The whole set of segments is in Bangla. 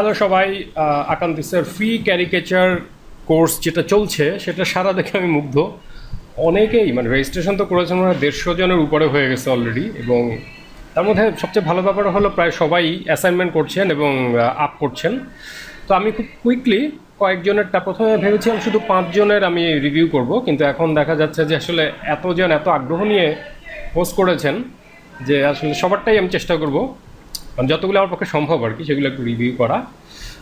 হ্যালো সবাই, আকান্তিসের ফ্রি ক্যারিকেচার কোর্স যেটা চলছে সেটা সারা দেখে আমি মুগ্ধ। অনেকেই মানে রেজিস্ট্রেশন তো করেছেন, মানে 150 জনের উপরে হয়ে গেছে অলরেডি। এবং তার মধ্যে সবচেয়ে ভালো ব্যাপার হলো প্রায় সবাই অ্যাসাইনমেন্ট করছেন এবং আপ করছেন। তো আমি খুব কুইকলি কয়েকজনেরটা প্রথমে ভেবেছিলাম শুধু 5 জনের আমি রিভিউ করব, কিন্তু এখন দেখা যাচ্ছে যে আসলে এতজন এত আগ্রহ নিয়ে পোস্ট করেছেন যে আসলে সবারটাই আমি চেষ্টা করব, মানে যতগুলো আমার পক্ষে সম্ভব আর কি সেগুলো একটু রিভিউ করা।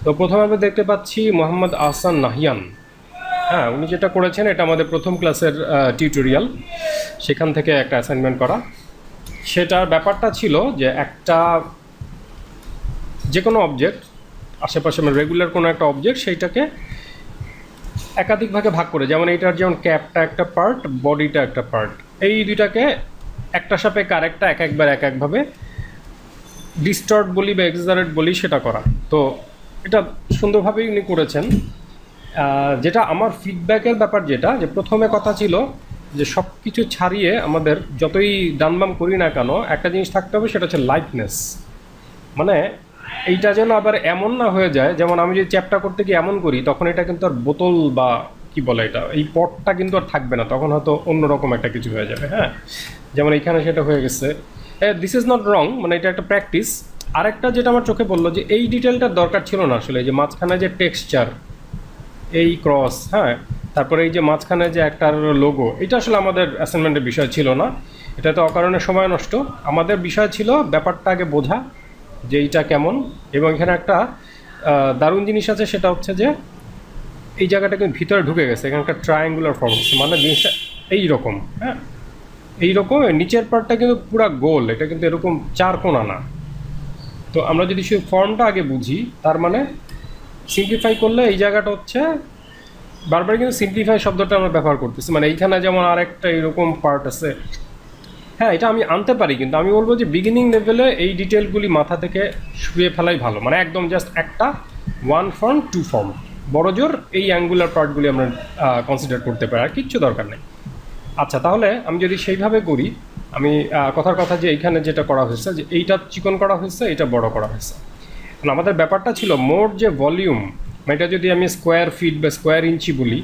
তো প্রথমে আমি দেখতে পাচ্ছি মোহাম্মদ আহসান নাহিয়ান। হ্যাঁ, উনি যেটা করেছেন এটা আমাদের প্রথম ক্লাসের টিউটোরিয়াল, সেখান থেকে একটা অ্যাসাইনমেন্ট করা। সেটার ব্যাপারটা ছিল যে একটা যে কোনো অবজেক্ট আশেপাশে মানে রেগুলার কোনো একটা অবজেক্ট সেইটাকে একাধিক ভাগে ভাগ করে, যেমন এইটার যেমন ক্যাপটা একটা পার্ট, বডিটা একটা পার্ট, এই দুইটাকে একটা সাপেক্ষে আরেকটা এক একবার এক একভাবে ডিস্টর্ট বলি বা এক্সাজারেট বলি সেটা করা। তো এটা সুন্দরভাবেই উনি করেছেন। যেটা আমার ফিডব্যাকের ব্যাপার, যেটা যে প্রথমে কথা ছিল যে সব কিছু ছাড়িয়ে আমাদের যতই ডানবাম করি না কেন একটা জিনিস থাকতে হবে, সেটা হচ্ছে লাইটনেস। মানে এইটা যেন আবার এমন না হয়ে যায়, যেমন আমি যদি চ্যাপটা করতে গিয়ে এমন করি তখন এটা কিন্তু আর বোতল বা কি বলে এটা, এই পটটা কিন্তু আর থাকবে না, তখন হয়তো অন্যরকম একটা কিছু হয়ে যাবে। হ্যাঁ, যেমন এইখানে সেটা হয়ে গেছে। দিস ইজ নট রং, মানে এটা একটা প্র্যাকটিস। আরেকটা যেটা আমার চোখে বললো যে এই ডিটেলটার দরকার ছিল না আসলে, যে মাঝখানে যে টেক্সচার, এই ক্রস, হ্যাঁ, তারপরে এই যে মাঝখানে যে একটা লোগো, এটা আসলে আমাদের অ্যাসাইনমেন্টের বিষয় ছিল না। এটা তো অকারণে সময় নষ্ট। আমাদের বিষয় ছিল ব্যাপারটা আগে বোঝা যে এইটা কেমন। এবং এখানে একটা দারুণ জিনিস আছে, সেটা হচ্ছে যে এই জায়গাটা কিন্তু ভিতরে ঢুকে গেছে, এখানে একটা ট্রায়াঙ্গুলার ফর্ম হচ্ছে, মানে জিনিসটা এইরকম। হ্যাঁ, এইরকম নিচের পার্টটা কিন্তু পুরা গোল, এটা কিন্তু এরকম চার কোণা না। তো আমরা যদি শুধু ফর্মটা আগে বুঝি, তার মানে সিম্পলিফাই করলে এই জায়গাটা হচ্ছে, বারবার কিন্তু সিম্পলিফাই শব্দটা আমরা ব্যবহার করতেছি, মানে এইখানে যেমন আরেকটা এরকম পার্ট আছে। হ্যাঁ, এটা আমি আনতে পারি, কিন্তু আমি বলবো যে বিগিনিং লেভেলে এই ডিটেলগুলি মাথা থেকে শুয়ে ফেলাই ভালো, মানে একদম জাস্ট একটা 1 ফর্ম 2 ফর্ম বড় জোর এই অ্যাঙ্গুলার পার্টগুলি আমরা কনসিডার করতে পারি, আর কিচ্ছু দরকার নেই। আচ্ছা, তাহলে আমি যদি সেইভাবে করি, আমি কথার কথা যে এইখানে যেটা করা হয়েছে, যে এইটা চিকন করা হয়েছে, এটা বড় করা হয়েছে। আমাদের ব্যাপারটা ছিল মোট যে ভলিউম, এটা যদি আমি স্কোয়ার ফিট বা স্কোয়ার ইঞ্চি বলি,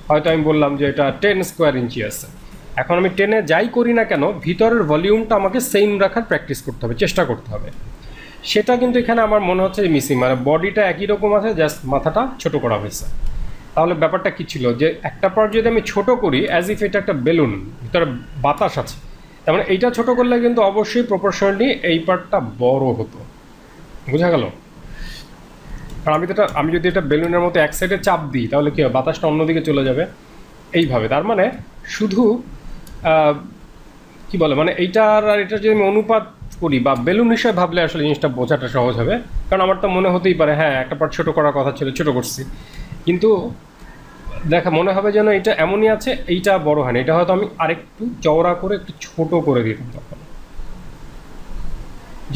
হয়তো আমি বললাম যে এটা 10 স্কোয়ার ইঞ্চি আছে। এখন আমি 10-এ যাই করি না কেন, ভিতরের ভলিউমটা আমাকে সেম রাখার প্র্যাকটিস করতে হবে, চেষ্টা করতে হবে। সেটা কিন্তু এখানে আমার মনে হচ্ছে মিসিং, মানে বডিটা একই রকম আছে, জাস্ট মাথাটা ছোট করা হয়েছে। তাহলে ব্যাপারটা কী ছিল, যে একটা পার্ট যদি আমি ছোট করি অ্যাজ ইফ এটা একটা বেলুন, ভিতরে বাতাস আছে, তার মানে এইটা ছোট করলে কিন্তু অবশ্যই প্রপোর্শনালি এই পার্টটা বড় হতো। বোঝা গেল? কারণ আমি যদি এটা বেলুনের মতো এক সাইডে চাপ দিই, তাহলে কী হবে, বাতাসটা অন্যদিকে চলে যাবে এইভাবে। তার মানে শুধু কি বলে, মানে এইটার আর এটা যদি আমি অনুপাত করি বা বেলুন হিসেবে ভাবলে আসলে জিনিসটা বোঝাটা সহজ হবে। কারণ আমার তো মনে হতেই পারে হ্যাঁ একটা পার্ট ছোটো করার কথা ছিল, ছোটো করছি, কিন্তু মনে হবে যেন এটা এমনই আছে, এইটা বড় হয় না, এটা হয়তো আমি আরেকটু চওড়া করে একটু ছোট করে দিতাম তখন,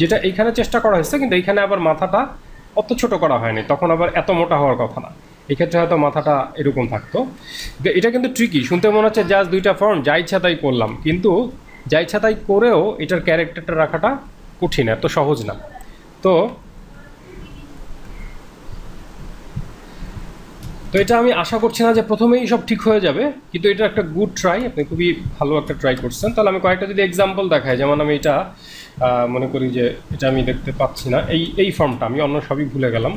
যেটা এইখানে চেষ্টা করা হয়েছে। কিন্তু এইখানে আবার মাথাটা অত ছোট করা হয়নি, তখন আবার এত মোটা হওয়ার কথা না, এক্ষেত্রে হয়তো মাথাটা এরকম থাকতো। এটা কিন্তু ট্রিকি, শুনতে মনে হচ্ছে জাস্ট দুইটা ফর্ম যা ইচ্ছা তাই করলাম, কিন্তু যা ইচ্ছা তাই করেও এটার ক্যারেক্টারটা রাখাটা কঠিন, এত সহজ না। তো এটা আমি আশা করছি না যে প্রথমেই সব ঠিক হয়ে যাবে, কিন্তু এটা একটা গুড ট্রাই, আপনি খুবই ভালো একটা ট্রাই করছেন। তাহলে আমি কয়েকটা যদি এক্সাম্পল দেখাই, যেমন আমি এটা মনে করি যে এটা আমি দেখতে পাচ্ছি না, এই ফর্মটা আমি অন্য সবই ভুলে গেলাম,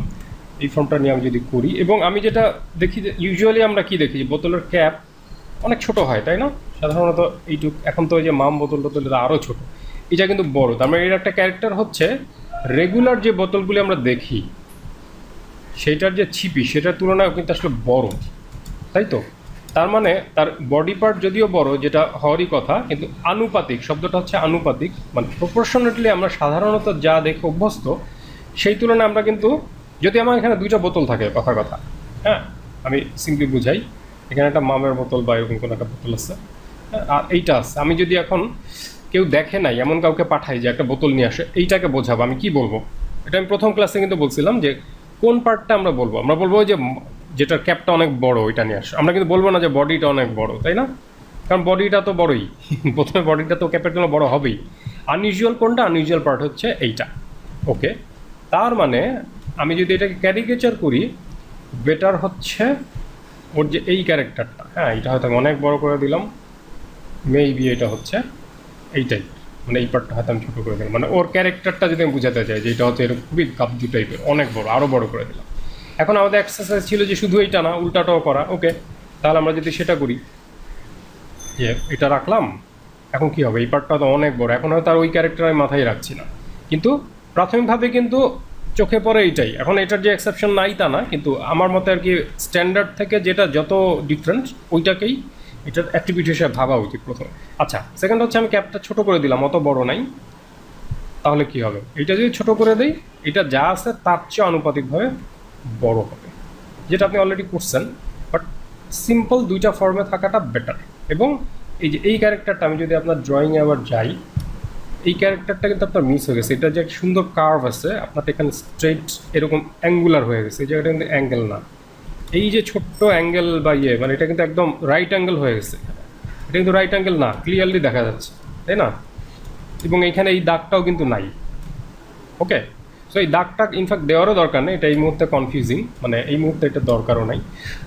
এই ফর্মটা নিয়ে আমি যদি করি, এবং আমি যেটা দেখি যে ইউজুয়ালি আমরা কি দেখি, বোতলের ক্যাপ অনেক ছোট হয়, তাই না? সাধারণত এইটুক, এখন তো ওই যে মাম বোতল টোতল আরও ছোট, এটা কিন্তু বড়। তার মানে এর একটা ক্যারেক্টার হচ্ছে রেগুলার যে বোতলগুলি আমরা দেখি সেইটার যে ছিপি সেটার তুলনায় কিন্তু আসলে বড়, তাই তো? তার মানে তার বডি পার্ট যদিও বড়, যেটা হওয়ারই কথা, কিন্তু আনুপাতিক, শব্দটা হচ্ছে আনুপাতিক, মানে প্রপোর্শনেটলি আমরা সাধারণত যা দেখে অভ্যস্ত সেই তুলনায় আমরা কিন্তু, যদি আমার এখানে দুইটা বোতল থাকে কথার কথা, হ্যাঁ আমি সিম্পলি বুঝাই, এখানে একটা মামের বোতল বা এরকম কোনো একটা বোতল আছে, আর এইটা আছে, আমি যদি এখন কেউ দেখে নাই এমন কাউকে পাঠাই যে একটা বোতল নিয়ে আসে, এইটাকে বোঝাবো, আমি কি বলবো? এটা আমি প্রথম ক্লাসে কিন্তু বলছিলাম যে কোন পার্টটা আমরা বলবো, আমরা বলবো যে যেটার ক্যাপটা অনেক বড় ওইটা নিয়ে আসো, আমরা কিন্তু বলবো না যে বডিটা অনেক বড়, তাই না? কারণ বডিটা তো বড়ই, প্রথমে বডিটা তো ক্যাপের জন্য বড় হবেই। আনইউজুয়াল কোনটা? আনইউজুয়াল পার্ট হচ্ছে এইটা। ওকে, তার মানে আমি যদি এটাকে ক্যারিকেচার করি, বেটার হচ্ছে ওর যে এই ক্যারেক্টারটা, হ্যাঁ এটা হয়তো আমি অনেক বড় করে দিলাম, মেবি এটা হচ্ছে এইটাই, মানে এই পার্টটা হয়তো আমি ছোটো করে দিলাম, মানে ওর ক্যারেক্টারটা যদি আমি বুঝাতে চাই যে এটা হচ্ছে এরকম খুবই গাবজু টাইপের, অনেক বড়, আরও বড় করে দিলাম। এখন আমাদের এক্সারসাইজ ছিল যে শুধু এইটা না, উল্টাটাও করা। ওকে, তাহলে আমরা যদি সেটা করি, যে এটা রাখলাম, এখন কি হবে, এই পার্টটা তো অনেক বড়, এখন হয়তো আর ওই ক্যারেক্টার আমি মাথায় রাখছি না, কিন্তু প্রাথমিকভাবে কিন্তু চোখে পড়ে এইটাই। এখন এটার যে এক্সেপশন নাই তা না, কিন্তু আমার মতে আর কি স্ট্যান্ডার্ড থেকে যেটা যত ডিফারেন্ট ওইটাকেই এটার অ্যাক্টিভিটি হিসেবে ভাবা উচিত প্রথমে। আচ্ছা, সেকেন্ড হচ্ছে আমি ক্যাপটা ছোট করে দিলাম, অত বড় নাই, তাহলে কি হবে, এটা যদি ছোট করে দেই, এটা যা আছে তার চেয়ে আনুপাতিকভাবে বড় হবে, যেটা আপনি অলরেডি করছেন, বাট সিম্পল দুইটা ফর্মে থাকাটা বেটার। এবং এই যে এই ক্যারেক্টারটা আমি যদি আপনার ড্রয়িংয়ে আবার যাই, এই ক্যারেক্টারটা কিন্তু আপনার মিস হয়ে গেছে। এটা যে একটা সুন্দর কার্ভ আছে, আপনার এখানে স্ট্রেট এরকম অ্যাঙ্গুলার হয়ে গেছে, এই জায়গাটা কিন্তু অ্যাঙ্গেল না, এই যে ছোট্ট অ্যাঙ্গেল বা ইয়ে, মানে এটা কিন্তু একদম রাইট অ্যাঙ্গেল হয়ে গেছে, এটা কিন্তু রাইট অ্যাঙ্গেল না, ক্লিয়ারলি দেখা যাচ্ছে, তাই না? এবং এইখানে এই দাগটাও কিন্তু নাই। ওকে, সো এই দাগটা ইনফ্যাক্ট দেওয়ারও দরকার নেই, এটা এই মুহূর্তে কনফিউজিং, মানে এই মুহূর্তে এটা দরকারও নাই।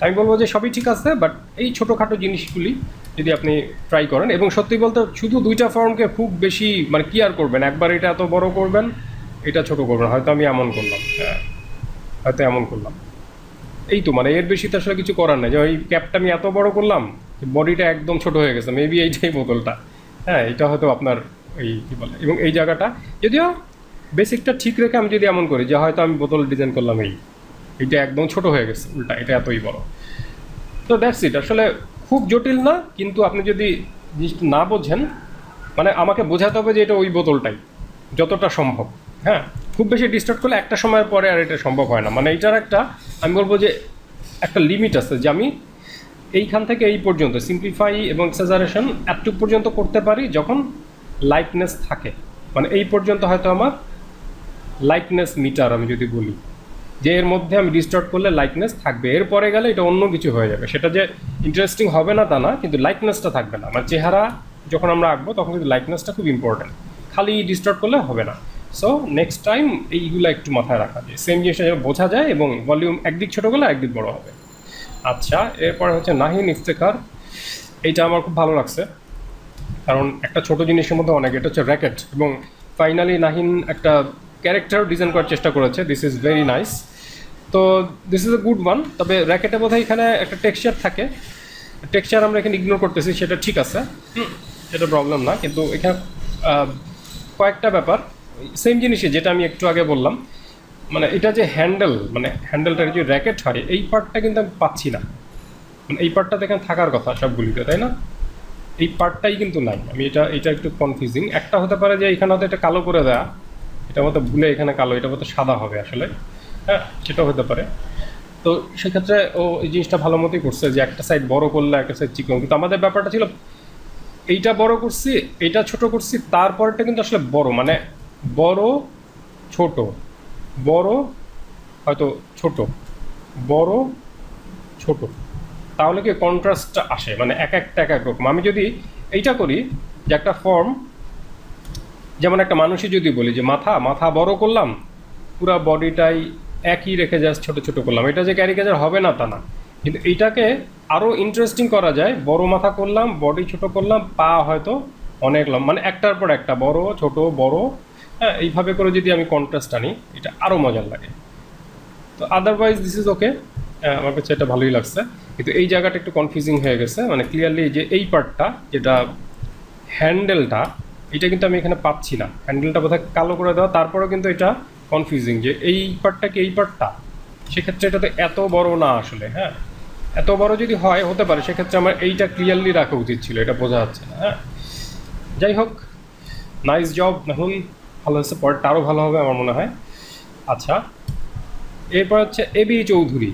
আমি বলবো যে সবই ঠিক আছে, বাট এই ছোটোখাটো জিনিসগুলি যদি আপনি ট্রাই করেন, এবং সত্যি বলতে শুধু দুইটা ফর্মকে খুব বেশি মানে কি আর করবেন, একবার এটা এত বড় করবেন, এটা ছোট করবেন, হয়তো আমি এমন করলাম, হ্যাঁ হয়তো এমন করলাম, এই তো, মানে এর বেশি তো আসলে কিছু করার নেই। যে ওই ক্যাপটা আমি এত বড় করলাম, বডিটা একদম ছোট হয়ে গেছে, মেবি এইটাই বোতলটা, হ্যাঁ এটা হয়তো আপনার এই কী বলে, এবং এই জায়গাটা যদিও বেসিকটা ঠিক রেখে আমি যদি এমন করি যে হয়তো আমি বোতল ডিজাইন করলাম, এইটা একদম ছোট হয়ে গেছে, উল্টা এটা এতই বড়। তো দ্যাটস ইট, আসলে খুব জটিল না, কিন্তু আপনি যদি জিনিসটা না বোঝেন, মানে আমাকে বোঝাতে হবে যে এটা ওই বোতলটাই যতটা সম্ভব। হ্যাঁ, খুব বেশি ডিস্টার্ব করলে একটা সময়ের পরে আর এটা সম্ভব হয় না, মানে এটার একটা আমি বলবো যে একটা লিমিট আছে, যে আমি এইখান থেকে এই পর্যন্ত সিম্পলিফাই এবং এক্সাজারেশন এতটুকু পর্যন্ত করতে পারি যখন লাইটনেস থাকে, মানে এই পর্যন্ত হয়তো আমার লাইটনেস মিটার আমি যদি বলি যে এর মধ্যে আমি ডিস্টার্ব করলে লাইটনেস থাকবে, এরপরে গেলে এটা অন্য কিছু হয়ে যাবে, সেটা যে ইন্টারেস্টিং হবে না তা না, কিন্তু লাইটনেসটা থাকবে না। আমার চেহারা যখন আমরা আঁকবো তখন কিন্তু লাইটনেসটা খুব ইম্পর্টেন্ট, খালি ডিস্টার্ব করলে হবে না। সো নেক্সট টাইম এইগুলো একটু মাথায় রাখা যায়, সেম জিনিসটা যেন বোঝা যায়, এবং ভলিউম একদিক ছোটো করলে একদিক বড় হবে। আচ্ছা, এরপরে হচ্ছে নাহিন ইফতেখার, এইটা আমার খুব ভালো লাগছে, কারণ একটা ছোট জিনিসের মধ্যে অনেক, এটা হচ্ছে র্যাকেট, এবং ফাইনালি নাহিন একটা ক্যারেক্টার ডিজাইন করার চেষ্টা করেছে, দিস ইজ ভেরি নাইস। তো this is a good one. তবে র্যাকেটের বোধহয় এখানে একটা টেক্সচার থাকে, টেক্সচার আমরা এখানে ইগনোর করতেছি, সেটা ঠিক আছে, সেটা প্রবলেম না, কিন্তু এখানে কয়েকটা ব্যাপার সেম জিনিসই, যেটা আমি একটু আগে বললাম, মানে এটা যে হ্যান্ডেল, মানে হ্যান্ডেলটার যে র্যাকেট হয়, এই পার্টটা কিন্তু আমি পাচ্ছি না, মানে এই পার্টটা তো এখানে থাকার কথা সবগুলিতে, তাই না? এই পার্টটাই কিন্তু নাই, আমি এটা একটু কনফিউজিং। একটা হতে পারে যে এখানে হয়তো এটা কালো করে দেয়া, এটা মতো ভুলে এখানে কালো, এটা মতো সাদা হবে আসলে, হ্যাঁ সেটাও হতে পারে। তো সেক্ষেত্রে ও এই জিনিসটা ভালো মতোই করছে, যে একটা সাইড বড় করলে একটা সাইড চিকন, কিন্তু আমাদের ব্যাপারটা ছিল এইটা বড় করছি, এইটা ছোট করছি, তারপরটা কিন্তু আসলে বড়, মানে বড় ছোট, বড় হয়তো ছোট, বড় ছোট, তাহলে কি কন্ট্রাস্টটা আসে, মানে এক একটা এক এক রকম। আমি যদি এইটা করি যে একটা ফর্ম, যেমন একটা মানুষই যদি বলি যে মাথা বড় করলাম, পুরা বডিটাই একই রেখে জাস্ট ছোটো ছোটো করলাম, এটা যে ক্যারিকেচার হবে না তা না, কিন্তু এইটাকে আরও ইন্টারেস্টিং করা যায়, বড় মাথা করলাম, বডি ছোট করলাম, পা হয়তো অনেক লম্বা, মানে একটার পর একটা বড় ছোট বড়, হ্যাঁ এইভাবে করে যদি আমি কন্ট্রাস্ট আনি, এটা আরও মজার লাগে। তো আদারওয়াইজ দিস ইজ ওকে, আমার কাছে এটা ভালোই লাগছে, কিন্তু এই জায়গাটা একটু কনফিউজিং হয়ে গেছে, মানে ক্লিয়ারলি যে এই পার্টটা যেটা হ্যান্ডেলটা, এটা কিন্তু আমি এখানে পাচ্ছি না, হ্যান্ডেলটা বোধহয় কালো করে দেওয়া, তারপরেও কিন্তু এটা কনফিউজিং যে এই পার্টটা কি এই পার্টটা, সেক্ষেত্রে এটা তো এত বড় না আসলে, হ্যাঁ এত বড় যদি হয় হতে পারে, সেক্ষেত্রে আমার এইটা ক্লিয়ারলি রাখা উচিত ছিল, এটা বোঝা যাচ্ছে না। হ্যাঁ যাই হোক, নাইস জব এখন, ভালো হচ্ছে, পরেরটা আরও ভালো হবে আমার মনে হয়। আচ্ছা, এরপর হচ্ছে এবি চৌধুরী,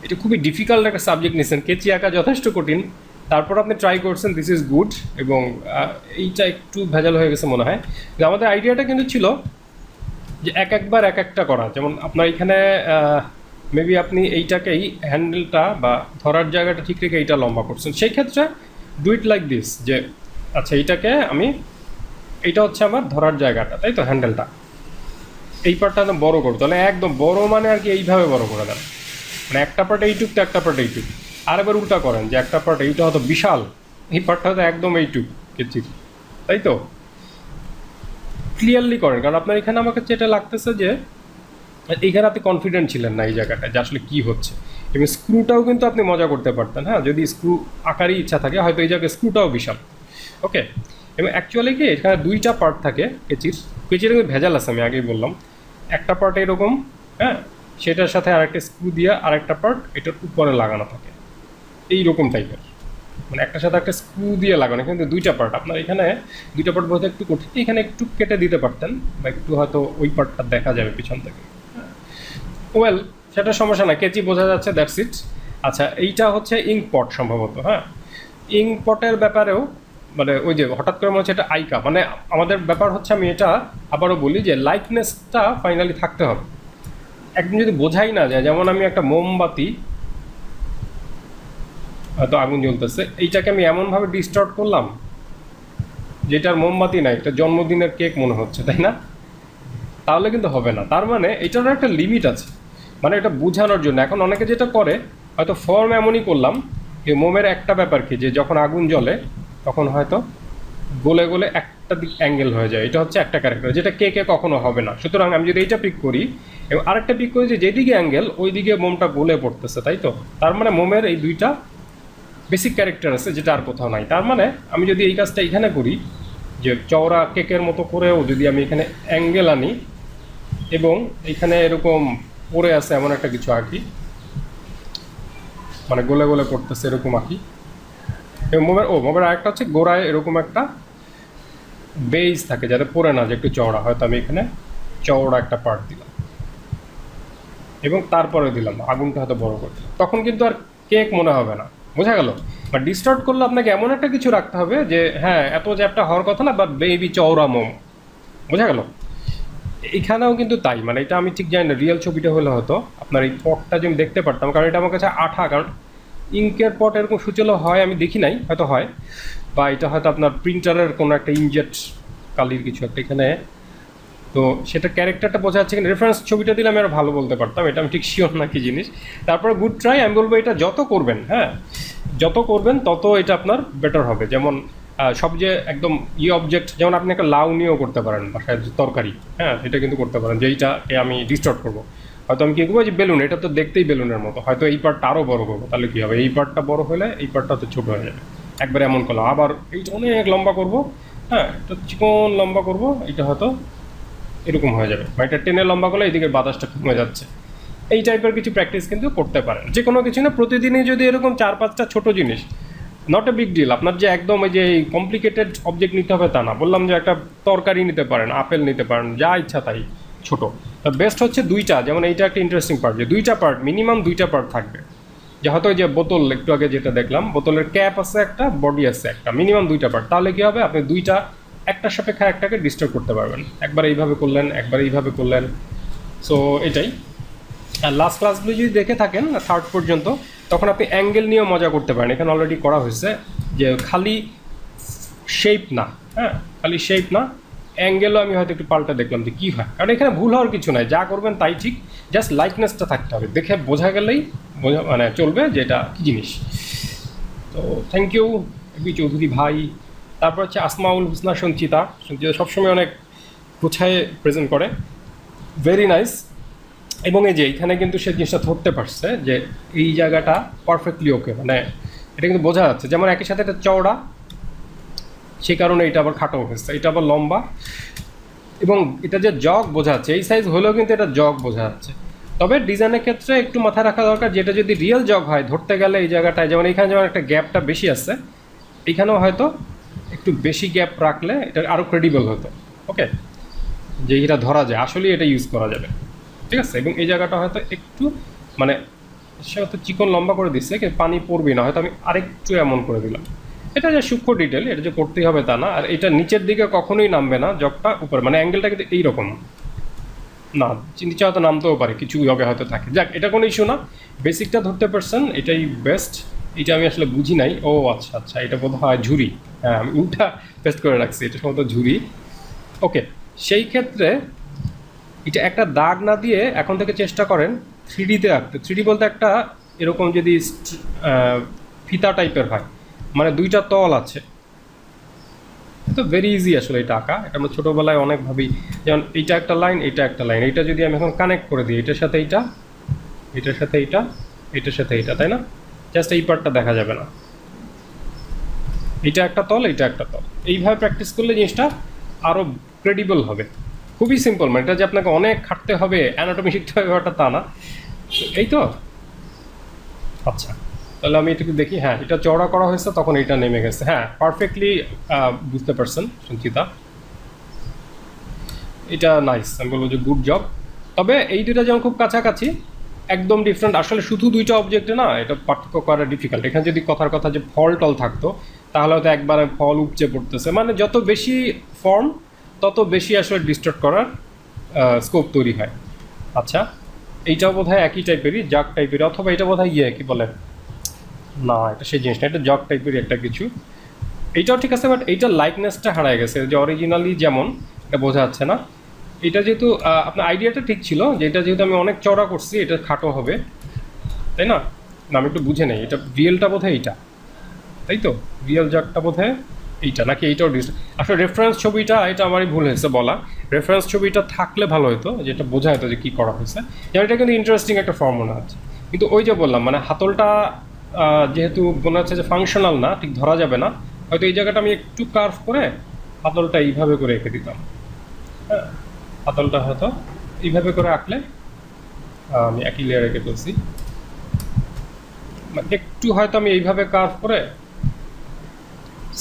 এটা খুবই ডিফিকাল্ট একটা সাবজেক্ট নিয়েছেন, কেচি আঁকা যথেষ্ট কঠিন, তারপর আপনি ট্রাই করছেন, দিস ইজ গুড, এবং এইটা একটু ভেজাল হয়ে গেছে মনে হয়। আমাদের আইডিয়াটা কিন্তু ছিল যে একবার এক একটা করা, যেমন আপনার এখানে মেবি আপনি এইটাকেই হ্যান্ডেলটা বা ধরার জায়গাটা ঠিক রেখে এইটা লম্বা করছেন, সেই ক্ষেত্রে ডু ইট লাইক দিস, যে আচ্ছা এইটাকে আমি, এইটা হচ্ছে আমার ধরার জায়গাটা, তাই তো হ্যান্ডেলটা, এই পার্টটা বড় করো, তাহলে একদম বড় মানে আর কি এইভাবে বড় করে দেন, মানে একটা পার্ট এইটুক তো একটা পার্ট এইটুক। আর এবার উল্টা করেন যে একটা পার্ট এইটা হয়তো বিশাল, এই পার্টটা হয়তো একদম এইটুক কেচির, তাই তো? ক্লিয়ারলি করেন, কারণ আপনার এখানে আমাকে যেটা লাগতেছে যে এইখানে আপনি কনফিডেন্ট ছিলেন না এই জায়গাটায় যে আসলে কী হচ্ছে। এবং স্ক্রুটাও কিন্তু আপনি মজা করতে পারতেন, হ্যাঁ, যদি স্ক্রু আকারই ইচ্ছা থাকে, হয়তো এই জায়গায় স্ক্রুটাও বিশাল। ওকে, এবং অ্যাকচুয়ালি কি এখানে দুইটা পার্ট থাকে কেচির, কেচির কিন্তু ভেজাল আছে, আমি আগেই বললাম। একটা পার্ট এরকম, হ্যাঁ, সেটার সাথে আরেকটা স্ক্রু দিয়ে আরেকটা পার্ট এটার উপরে লাগানো থাকে এইরকম টাইপের, মানে একটার সাথে একটা স্ক্রু দিয়ে লাগানো, কিন্তু দুইটা পার্ট। আপনার এখানে দুইটা পার্ট বলতে একটু কঠিন, এখানে একটু কেটে দিতে পারতেন বা একটু হয়তো ওই পার্টটা দেখা যাবে পিছন থেকে। ওয়েল, সেটা সমস্যা না, কেচি বোঝা যাচ্ছে, দ্যাটস ইট। আচ্ছা, এইটা হচ্ছে ইঙ্ক পট সম্ভবত, হ্যাঁ। ইঙ্ক পটের ব্যাপারেও মানে ওই যে হঠাৎ করে মনে হচ্ছে এটা আইকা, মানে আমাদের ব্যাপার হচ্ছে, আমি এটা আবারও বলি যে লাইটনেসটা ফাইনালি থাকতে হবে। একদম যদি বোঝাই না যায়, যেমন আমি একটা মোমবাতি, হয়তো আগুন জ্বলতেছে, এইটাকে আমি এমনভাবে ডিস্টর্ট করলাম যেটার মোমবাতি না, একটা জন্মদিনের কেক মনে হচ্ছে, তাই না? তাহলে কিন্তু হবে না। তার মানে এটারও একটা লিমিট আছে, মানে এটা বোঝানোর জন্য। এখন অনেকে যেটা করে, হয়তো ফর্ম এমনই করলাম যে মোমের একটা ব্যাপার কি, যে যখন আগুন জ্বলে তখন হয়তো গলে গলে একটা দিক অ্যাঙ্গেল হয়ে যায়, এটা হচ্ছে একটা ক্যারেক্টার, যেটা কেকে কখনো হবে না। সুতরাং আমি যদি এইটা পিক করি এবং আরেকটা পিক করি যে যেদিকে অ্যাঙ্গেল ওই দিকে মোমটা গলে পড়তেছে, তাই তো? তার মানে মোমের এই দুইটা বেসিক ক্যারেক্টার আছে যেটা আর কোথাও নাই। তার মানে আমি যদি এই কাজটা এখানে করি, যে চওড়া কেকের মতো করেও যদি আমি এখানে অ্যাঙ্গেল আনি এবং এখানে এরকম পড়ে আছে এমন একটা কিছু আঁকি, মানে গোলে গোলে পড়তেছে এরকম আঁকি, এবং মোমের আরেকটা হচ্ছে গোড়ায় এরকম একটা বেজ থাকে যাতে পড়ে না, যে একটু চওড়া, হয়তো আমি এখানে চওড়া একটা পার্ট দিলাম এবং তারপরে দিলাম আগুনটা হয়তো বড় করতে, তখন কিন্তু আর কেক মনে হবে না। বোঝা গেল? বা ডিস্টর্ট করলে আপনাকে এমন একটা কিছু রাখতে হবে যে হ্যাঁ, এত চ্যাপটা হওয়ার কথা না, বা বেবি চওড়া মোম। বোঝা গেল? এখানেও কিন্তু তাই, মানে এটা আমি ঠিক জানি না, রিয়েল ছবিটা হলে হয়তো আপনার এই পটটা যে আমি দেখতে পারতাম, কারণ এটা আমার কাছে আঠা, কারণ ইঙ্কের পট এরকম সুচলো হয় আমি দেখি নাই, হয়তো হয়, বা এটা হয়তো আপনার প্রিন্টারের কোনো একটা ইনজেট কালির কিছু একটা এখানে, তো সেটা ক্যারেক্টারটা বোঝা যাচ্ছে কিনা। রেফারেন্স ছবিটা দিলে আমি আরও ভালো বলতে পারতাম, এটা আমি ঠিক শিওর না কি জিনিস। তারপরে গুড ট্রাই, আমি বলবো এটা যত করবেন, হ্যাঁ, যত করবেন তত এটা আপনার বেটার হবে। যেমন সব যে একদম অবজেক্ট, যেমন আপনি একটা লাউ নিয়েও করতে পারেন বাসায় তরকারি, হ্যাঁ, এটা কিন্তু করতে পারেন, যে এইটাকে আমি ডিস্টর্ট করবো, হয়তো আমি কী করবো, যে বেলুন, এটা তো দেখতেই বেলুনের মতো, হয়তো এই পার্টটা আরও বড় করবো, তাহলে কী হবে, এই পার্টটা বড় হলে এই পার্টটা তো ছোটো হয়ে যাবে, একবারে এমন করলাম। আবার এইটা অনেক লম্বা করবো, হ্যাঁ, এটা চিকন লম্বা করবো, এটা হয়তো এরকম হয়ে যাবে, বা এটা টেনে লম্বা করলে এইদিকে বাতাসটা কমে যাচ্ছে। এই টাইপের কিছু প্র্যাকটিস কিন্তু করতে পারেন, যে কোনো কিছু না, প্রতিদিনই যদি এরকম 4-5টা ছোট জিনিস, নট এ বিগ ডিল। আপনার যে একদম এই যে কমপ্লিকেটেড অবজেক্ট নিতে হবে তা না, বললাম যে একটা তরকারি নিতে পারেন, আপেল নিতে পারেন, যা ইচ্ছা তাই ছোট। বেস্ট হচ্ছে দুইটা, যেমন এইটা একটা ইন্টারেস্টিং পার্ট, যে দুইটা পার্ট, মিনিমাম দুইটা পার্ট থাকবে। যে হয়তো ওই যে বোতল একটু আগে যেটা দেখলাম, বোতলের ক্যাপ আছে একটা, বডি আছে একটা, মিনিমাম দুইটা পার্ট, তাহলে কী হবে, আপনি দুইটা একটা সাপেক্ষে একটাকে ডিস্টার্ব করতে পারবেন। একবার এইভাবে করলেন, একবার এইভাবে করলেন, সো এটাই। আর লাস্ট ক্লাসগুলো যদি দেখে থাকেন থার্ড পর্যন্ত, তখন আপনি অ্যাঙ্গেল নিয়েও মজা করতে পারেন। এখানে অলরেডি করা হয়েছে যে খালি শেপ না, হ্যাঁ, খালি শেপ না, অ্যাঙ্গেলও আমি হয়তো একটু পাল্টা দেখলাম যে কী হয়, কারণ এখানে ভুল হওয়ার কিছু নাই, যা করবেন তাই ঠিক, জাস্ট লাইকনেসটা থাকতে হবে, দেখে বোঝা গেলেই মানে চলবে যে এটা কী জিনিস। তো থ্যাংক ইউ এবি চৌধুরী ভাই। তারপর হচ্ছে আসমাউল হুসনা সঞ্চিতা, সঞ্চিতা সবসময় অনেক গুছায় প্রেজেন্ট করে, ভেরি নাইস। এবং এই যে এইখানে কিন্তু সে জিনিসটা ধরতে পারছে যে এই জায়গাটা পারফেক্টলি ওকে, মানে এটা কিন্তু বোঝা যাচ্ছে, যেমন একই সাথে এটা চওড়া, সেই কারণে এটা আবার খাটো হয়েছে, এটা আবার লম্বা, এবং এটা যে জগ বোঝা যাচ্ছে, এই সাইজ হলেও কিন্তু এটা জগ বোঝা যাচ্ছে। তবে ডিজাইনের ক্ষেত্রে একটু মাথায় রাখা দরকার, যেটা যদি রিয়েল জগ হয়, ধরতে গেলে এই জায়গাটায়, যেমন এখানে যেমন একটা গ্যাপটা বেশি আছে, এইখানেও হয়তো একটু বেশি গ্যাপ রাখলে এটা আরও ক্রেডিবল হতো। ওকে, যে এটা ধরা যায়, আসলেই এটা ইউজ করা যাবে, ঠিক আছে। এবং এই জায়গাটা হয়তো একটু মানে সে হয়তো চিকন লম্বা করে দিচ্ছে, কিন্তু পানি পড়বেই না, হয়তো আমি আরেকটু এমন করে দিলাম। এটা যে সূক্ষ্ম ডিটেল, এটা যে করতেই হবে তা না। আর এটা নিচের দিকে কখনোই নামবে না, জগটা উপরে, মানে অ্যাঙ্গেলটা কিন্তু এইরকম না, নিচে হয়তো নামতেও পারে, কিছু জগে হয়তো থাকে, যাক এটা কোনো ইস্যু না, বেসিকটা ধরতে পারছেন, এটাই বেস্ট। এটা আমি আসলে বুঝি নাই, ও আচ্ছা আচ্ছা, এটা বোধ হয় ঝুড়ি, হ্যাঁ আমি উল্টা পেস্ট করে রাখছি, এটা সম্ভবত ঝুড়ি। ওকে, সেই ক্ষেত্রে এটা একটা দাগ না দিয়ে এখন থেকে চেষ্টা করেন 3D-তে আঁকতে। 3D বলতে একটা এরকম যদি ফিতা টাইপের হয়, মানে দুইটা তল আছে, তো ভেরি ইজি আসলে এটা আঁকা। এটা আমরা ছোটোবেলায় অনেক ভাবি, যেমন এইটা একটা লাইন, এইটা একটা লাইন, এইটা যদি আমি এখন কানেক্ট করে দিই এটার সাথে এইটা, এটার সাথে এইটা, এটার সাথে এইটা, তাই না? জাস্ট এই পার্টটা দেখা যাবে না, এটা একটা তল, এটা একটা তল। এইভাবে প্র্যাকটিস করলে জিনিসটা আরও ক্রেডিবল হবে। খুবই সিম্পল, মানে এটা যে আপনাকে অনেক খাটতে হবে, অ্যানাটমি শিখতে হবে ব্যাপারটা তা না। এই তো আচ্ছা, তাহলে আমি এটুকু দেখি। হ্যাঁ, এটা চওড়া করা হয়েছে, তখন এটা নেমে গেছে। হ্যাঁ, পারফেক্টলি বুঝতে পারছেন সঞ্চিতা, এটা নাইস, আমি বলবো যে গুড জব। তবে এই দুটা যেমন খুব কাছাকাছি, একদম ডিফারেন্ট। আসলে শুধু দুইটা অবজেক্টে না, এটা পার্থক্য করা ডিফিকাল্ট। এখানে যদি কথার কথা যে ফল টল থাকতো, তাহলে হয়তো একবারে ফল উপচে পড়তেছে। মানে যত বেশি ফর্ম, তত বেশি আসলে ডিস্টর্ট করার স্কোপ তৈরি হয়। আচ্ছা, এইটাও বোধ হয় একই টাইপেরই, জাগ টাইপের, অথবা এটা বোধ হয় কি বলে না, এটা সেই জিনিসটা, এটা জগ টাইপেরই একটা কিছু। এইটাও ঠিক আছে, বাট এইটার লাইকনেসটা হারায় গেছে, যে অরিজিনালি যেমন এটা বোঝা যাচ্ছে না। এটা যেহেতু আপনার আইডিয়াটা ঠিক ছিল, যে এটা যেহেতু আমি অনেক চড়া করছি, এটা খাটো হবে, তাই না? আমি একটু বুঝে নেই, এটা রিয়েলটা বোধ হয় এইটা, তাই তো? রিয়েল জাগটা বোধ হয় এইটা, নাকি এইটাও আসলে রেফারেন্স ছবিটা, এটা আমারই ভুল হয়েছে বলা। রেফারেন্স ছবিটা থাকলে ভালো হতো, যেটা বোঝা হতো যে কী করা হয়েছে। যেমন এটা কিন্তু ইন্টারেস্টিং একটা ফর্ম মনে হচ্ছে, কিন্তু ওই যে বললাম, মানে হাতলটা যেহেতু মনে হচ্ছে যে ফাংশনাল না, ঠিক ধরা যাবে না, হয়তো এই জায়গাটা আমি একটু কার্ভ করে হাতলটা এইভাবে করে রেখে দিতাম। হ্যাঁ, হাতলটা হয়তো এইভাবে করে আঁকলে, আমি একই লেয়ার রেখে ফেলছি, একটু হয়তো আমি এইভাবে কার্ভ করে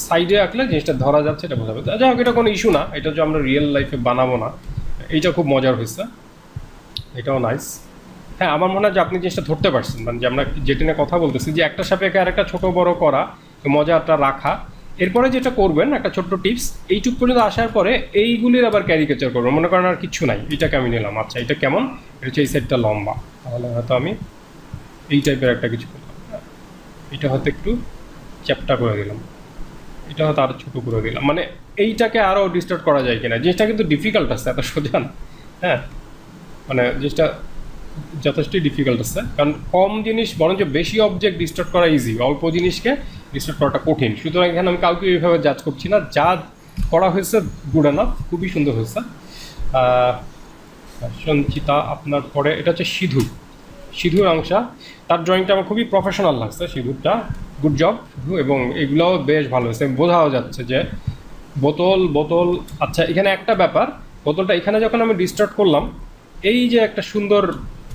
সাইডে আঁকলে জিনিসটা ধরা যাচ্ছে, এটা বোঝাবে। যাই হোক, এটা কোনো ইস্যু না, এটা যে আমরা রিয়েল লাইফে বানাবো না। এইটা খুব মজার হয়েছে, এটাও নাইস। হ্যাঁ, আমার মনে হয় যে আপনি জিনিসটা ধরতে পারছেন, মানে যে আমরা যেটা নিয়ে কথা বলতেছি, যে একটা সাপেক্ষে আর একটা ছোটো বড়ো করা, মজাটা রাখা। এরপরে যেটা করবেন, একটা ছোট্ট টিপস, এইটুক পর্যন্ত আসার পরে এইগুলির আবার ক্যারিকেচার করবেন। মনে করেন আর কিছু নাই, এটাকে আমি নিলাম, আচ্ছা এটা কেমন, এটা হচ্ছে এই সাইডটা লম্বা, তাহলে হয়তো আমি এই টাইপের একটা কিছু করলাম। এটা হয়তো একটু চ্যাপটা করে দিলাম, এটা হয়তো আরও ছোটো করে দিলাম, মানে এইটাকে আরও ডিস্টার্ব করা যায় কিনা। জিনিসটা কিন্তু ডিফিকাল্ট আছে, এত সোজা না। হ্যাঁ, মানে জিনিসটা যথেষ্টই ডিফিকাল্ট আছে, কারণ কম জিনিস বরঞ্চ বেশি অবজেক্ট ডিস্টার্ব করা ইজি, অল্প জিনিসকে ডিস্টার্ব করাটা কঠিন। সুতরাং এখানে আমি কাউকে এইভাবে জাজ করছি না, যা করা হয়েছে গুড এনাফ, খুবই সুন্দর হয়েছে। সঞ্চিতা, আপনার পরে এটা হচ্ছে সিধুর অংশা, তার ড্রয়িংটা আমার খুবই প্রফেশনাল লাগছে, সিধুরটা গুড জব সিধু, এবং এগুলোও বেশ ভালো হয়েছে, বোঝাও যাচ্ছে যে বোতল। আচ্ছা, এখানে একটা ব্যাপার, বোতলটা এখানে যখন আমি ডিস্টার্ট করলাম, এই যে একটা সুন্দর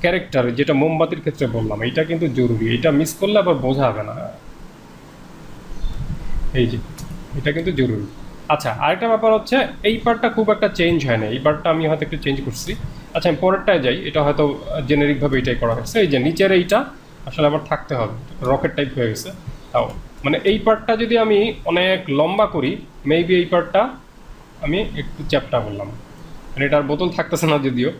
ক্যারেক্টার, যেটা মোমবাতির ক্ষেত্রে বললাম, এইটা কিন্তু জরুরি, এটা মিস করলে আবার বোঝা হবে না। এই যে এটা কিন্তু জরুরি। আচ্ছা, আরেকটা ব্যাপার হচ্ছে, এই পার্টটা খুব একটা চেঞ্জ হয় না, এই পার্টটা আমি হয়তো একটু চেঞ্জ করছি। আচ্ছা, আমি পরেরটায় যাই, এটা হয়তো জেনেরিকভাবে এইটাই করা হয়েছে। এই যে নিচের এইটা আসলে আমার থাকতে হবে, রকেট টাইপ হয়ে গেছে। তাও মানে এই পার্টটা যদি আমি অনেক লম্বা করি, মেবি এই পার্টটা আমি একটু চ্যাপটা বললাম, মানে এটার বোতল থাকতেছে না যদিও,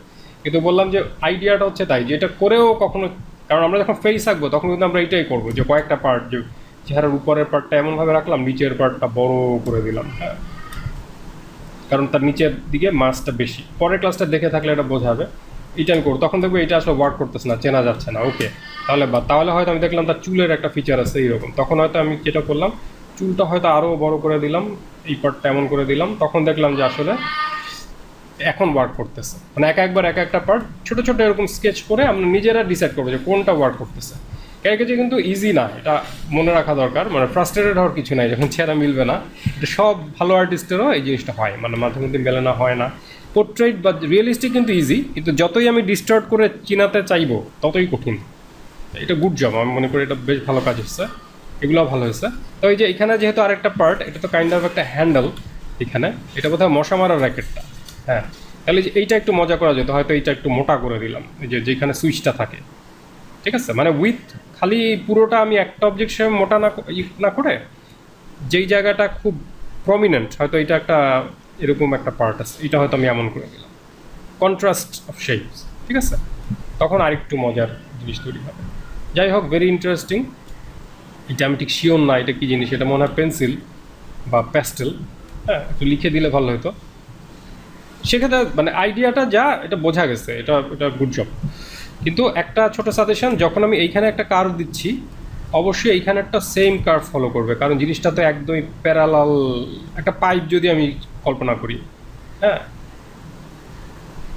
কিন্তু বললাম যে আইডিয়াটা হচ্ছে তাই, যে এটা করেও কখনো, কারণ আমরা যখন ফেস আঁকবো তখন কিন্তু আমরা এইটাই করবো, যে কয়েকটা পার্ট, যে চেহারার উপরের পার্টটা এমনভাবে রাখলাম, নিচের পার্টটা বড় করে দিলাম। হ্যাঁ, কারণ তার নিচের দিকে মাছটা বেশি। পরের ক্লাসটা দেখে থাকলে এটা বোঝাবে। এটা আমি করবো, তখন দেখবো এটা আসলে ওয়ার্ক করতেছে না, চেনা যাচ্ছে না। ওকে, তাহলে হয়তো আমি দেখলাম তার চুলের একটা ফিচার আছে এইরকম, তখন হয়তো আমি যেটা করলাম, চুলটা হয়তো আরও বড় করে দিলাম, এই পার্টটা এমন করে দিলাম, তখন দেখলাম যে আসলে এখন ওয়ার্ক করতেছে। মানে একবার একটা পার্ট ছোটো ছোটো এরকম স্কেচ করে আমরা নিজেরা ডিসাইড করবো যে কোনটা ওয়ার্ক করতেছে। ক্যারিকেচার কিন্তু ইজি না, এটা মনে রাখা দরকার। মানে ফ্রাস্ট্রেটেড হওয়ার কিছু নাই যখন চেহারা মিলবে না, এটা সব ভালো আর্টিস্টেরও এই জিনিসটা হয়, মানে মাঝে মধ্যে মেলে না, হয় না। পোর্ট্রেট বা রিয়েলিস্টিক কিন্তু ইজি, কিন্তু যতই আমি ডিস্টার্ট করে চিনাতে চাইবো ততই কঠিন। এটা গুড জব, আমি মনে করি এটা বেশ ভালো কাজ হচ্ছে, এগুলোও ভালো হয়েছে। তো এই যে এখানে যেহেতু আরেকটা পার্ট, এটা তো কাইন্ড অফ একটা হ্যান্ডেল এখানে, এটা বোধহয় মশা মারার র্যাকেটটা। হ্যাঁ, তাহলে এইটা একটু মজা করা যেত, হয়তো এইটা একটু মোটা করে দিলাম, এই যে যেখানে সুইচটা থাকে, ঠিক আছে? মানে উইথ খালি পুরোটা আমি একটা অবজেক্ট হিসেবে মোটা না করে, যেই জায়গাটা খুব প্রমিনেন্ট, হয়তো এটা একটা এরকম একটা পার্ট আছে, এটা হয়তো আমি এমন করে দিলাম, কন্ট্রাস্ট অফ শেপস, ঠিক আছে? তখন আরেকটু মজার জিনিস তৈরি হবে। যাই হোক, ভেরি ইন্টারেস্টিং। এটা আমি ঠিক শিওর না এটা কী জিনিস, এটা মনে হয় পেন্সিল বা প্যাস্টেল। হ্যাঁ, একটু লিখে দিলে ভালো হতো। সেক্ষেত্রে মানে আইডিয়াটা যা এটা বোঝা গেছে, এটা এটা গুড জব। কিন্তু একটা ছোট সাজেশন, যখন আমি এইখানে একটা কার্ভ দিচ্ছি অবশ্যই এইখানে একটা সেম কার্ভ ফলো করবে, কারণ জিনিসটা তো একদমই প্যারালাল। একটা পাইপ যদি আমি কল্পনা করি, হ্যাঁ,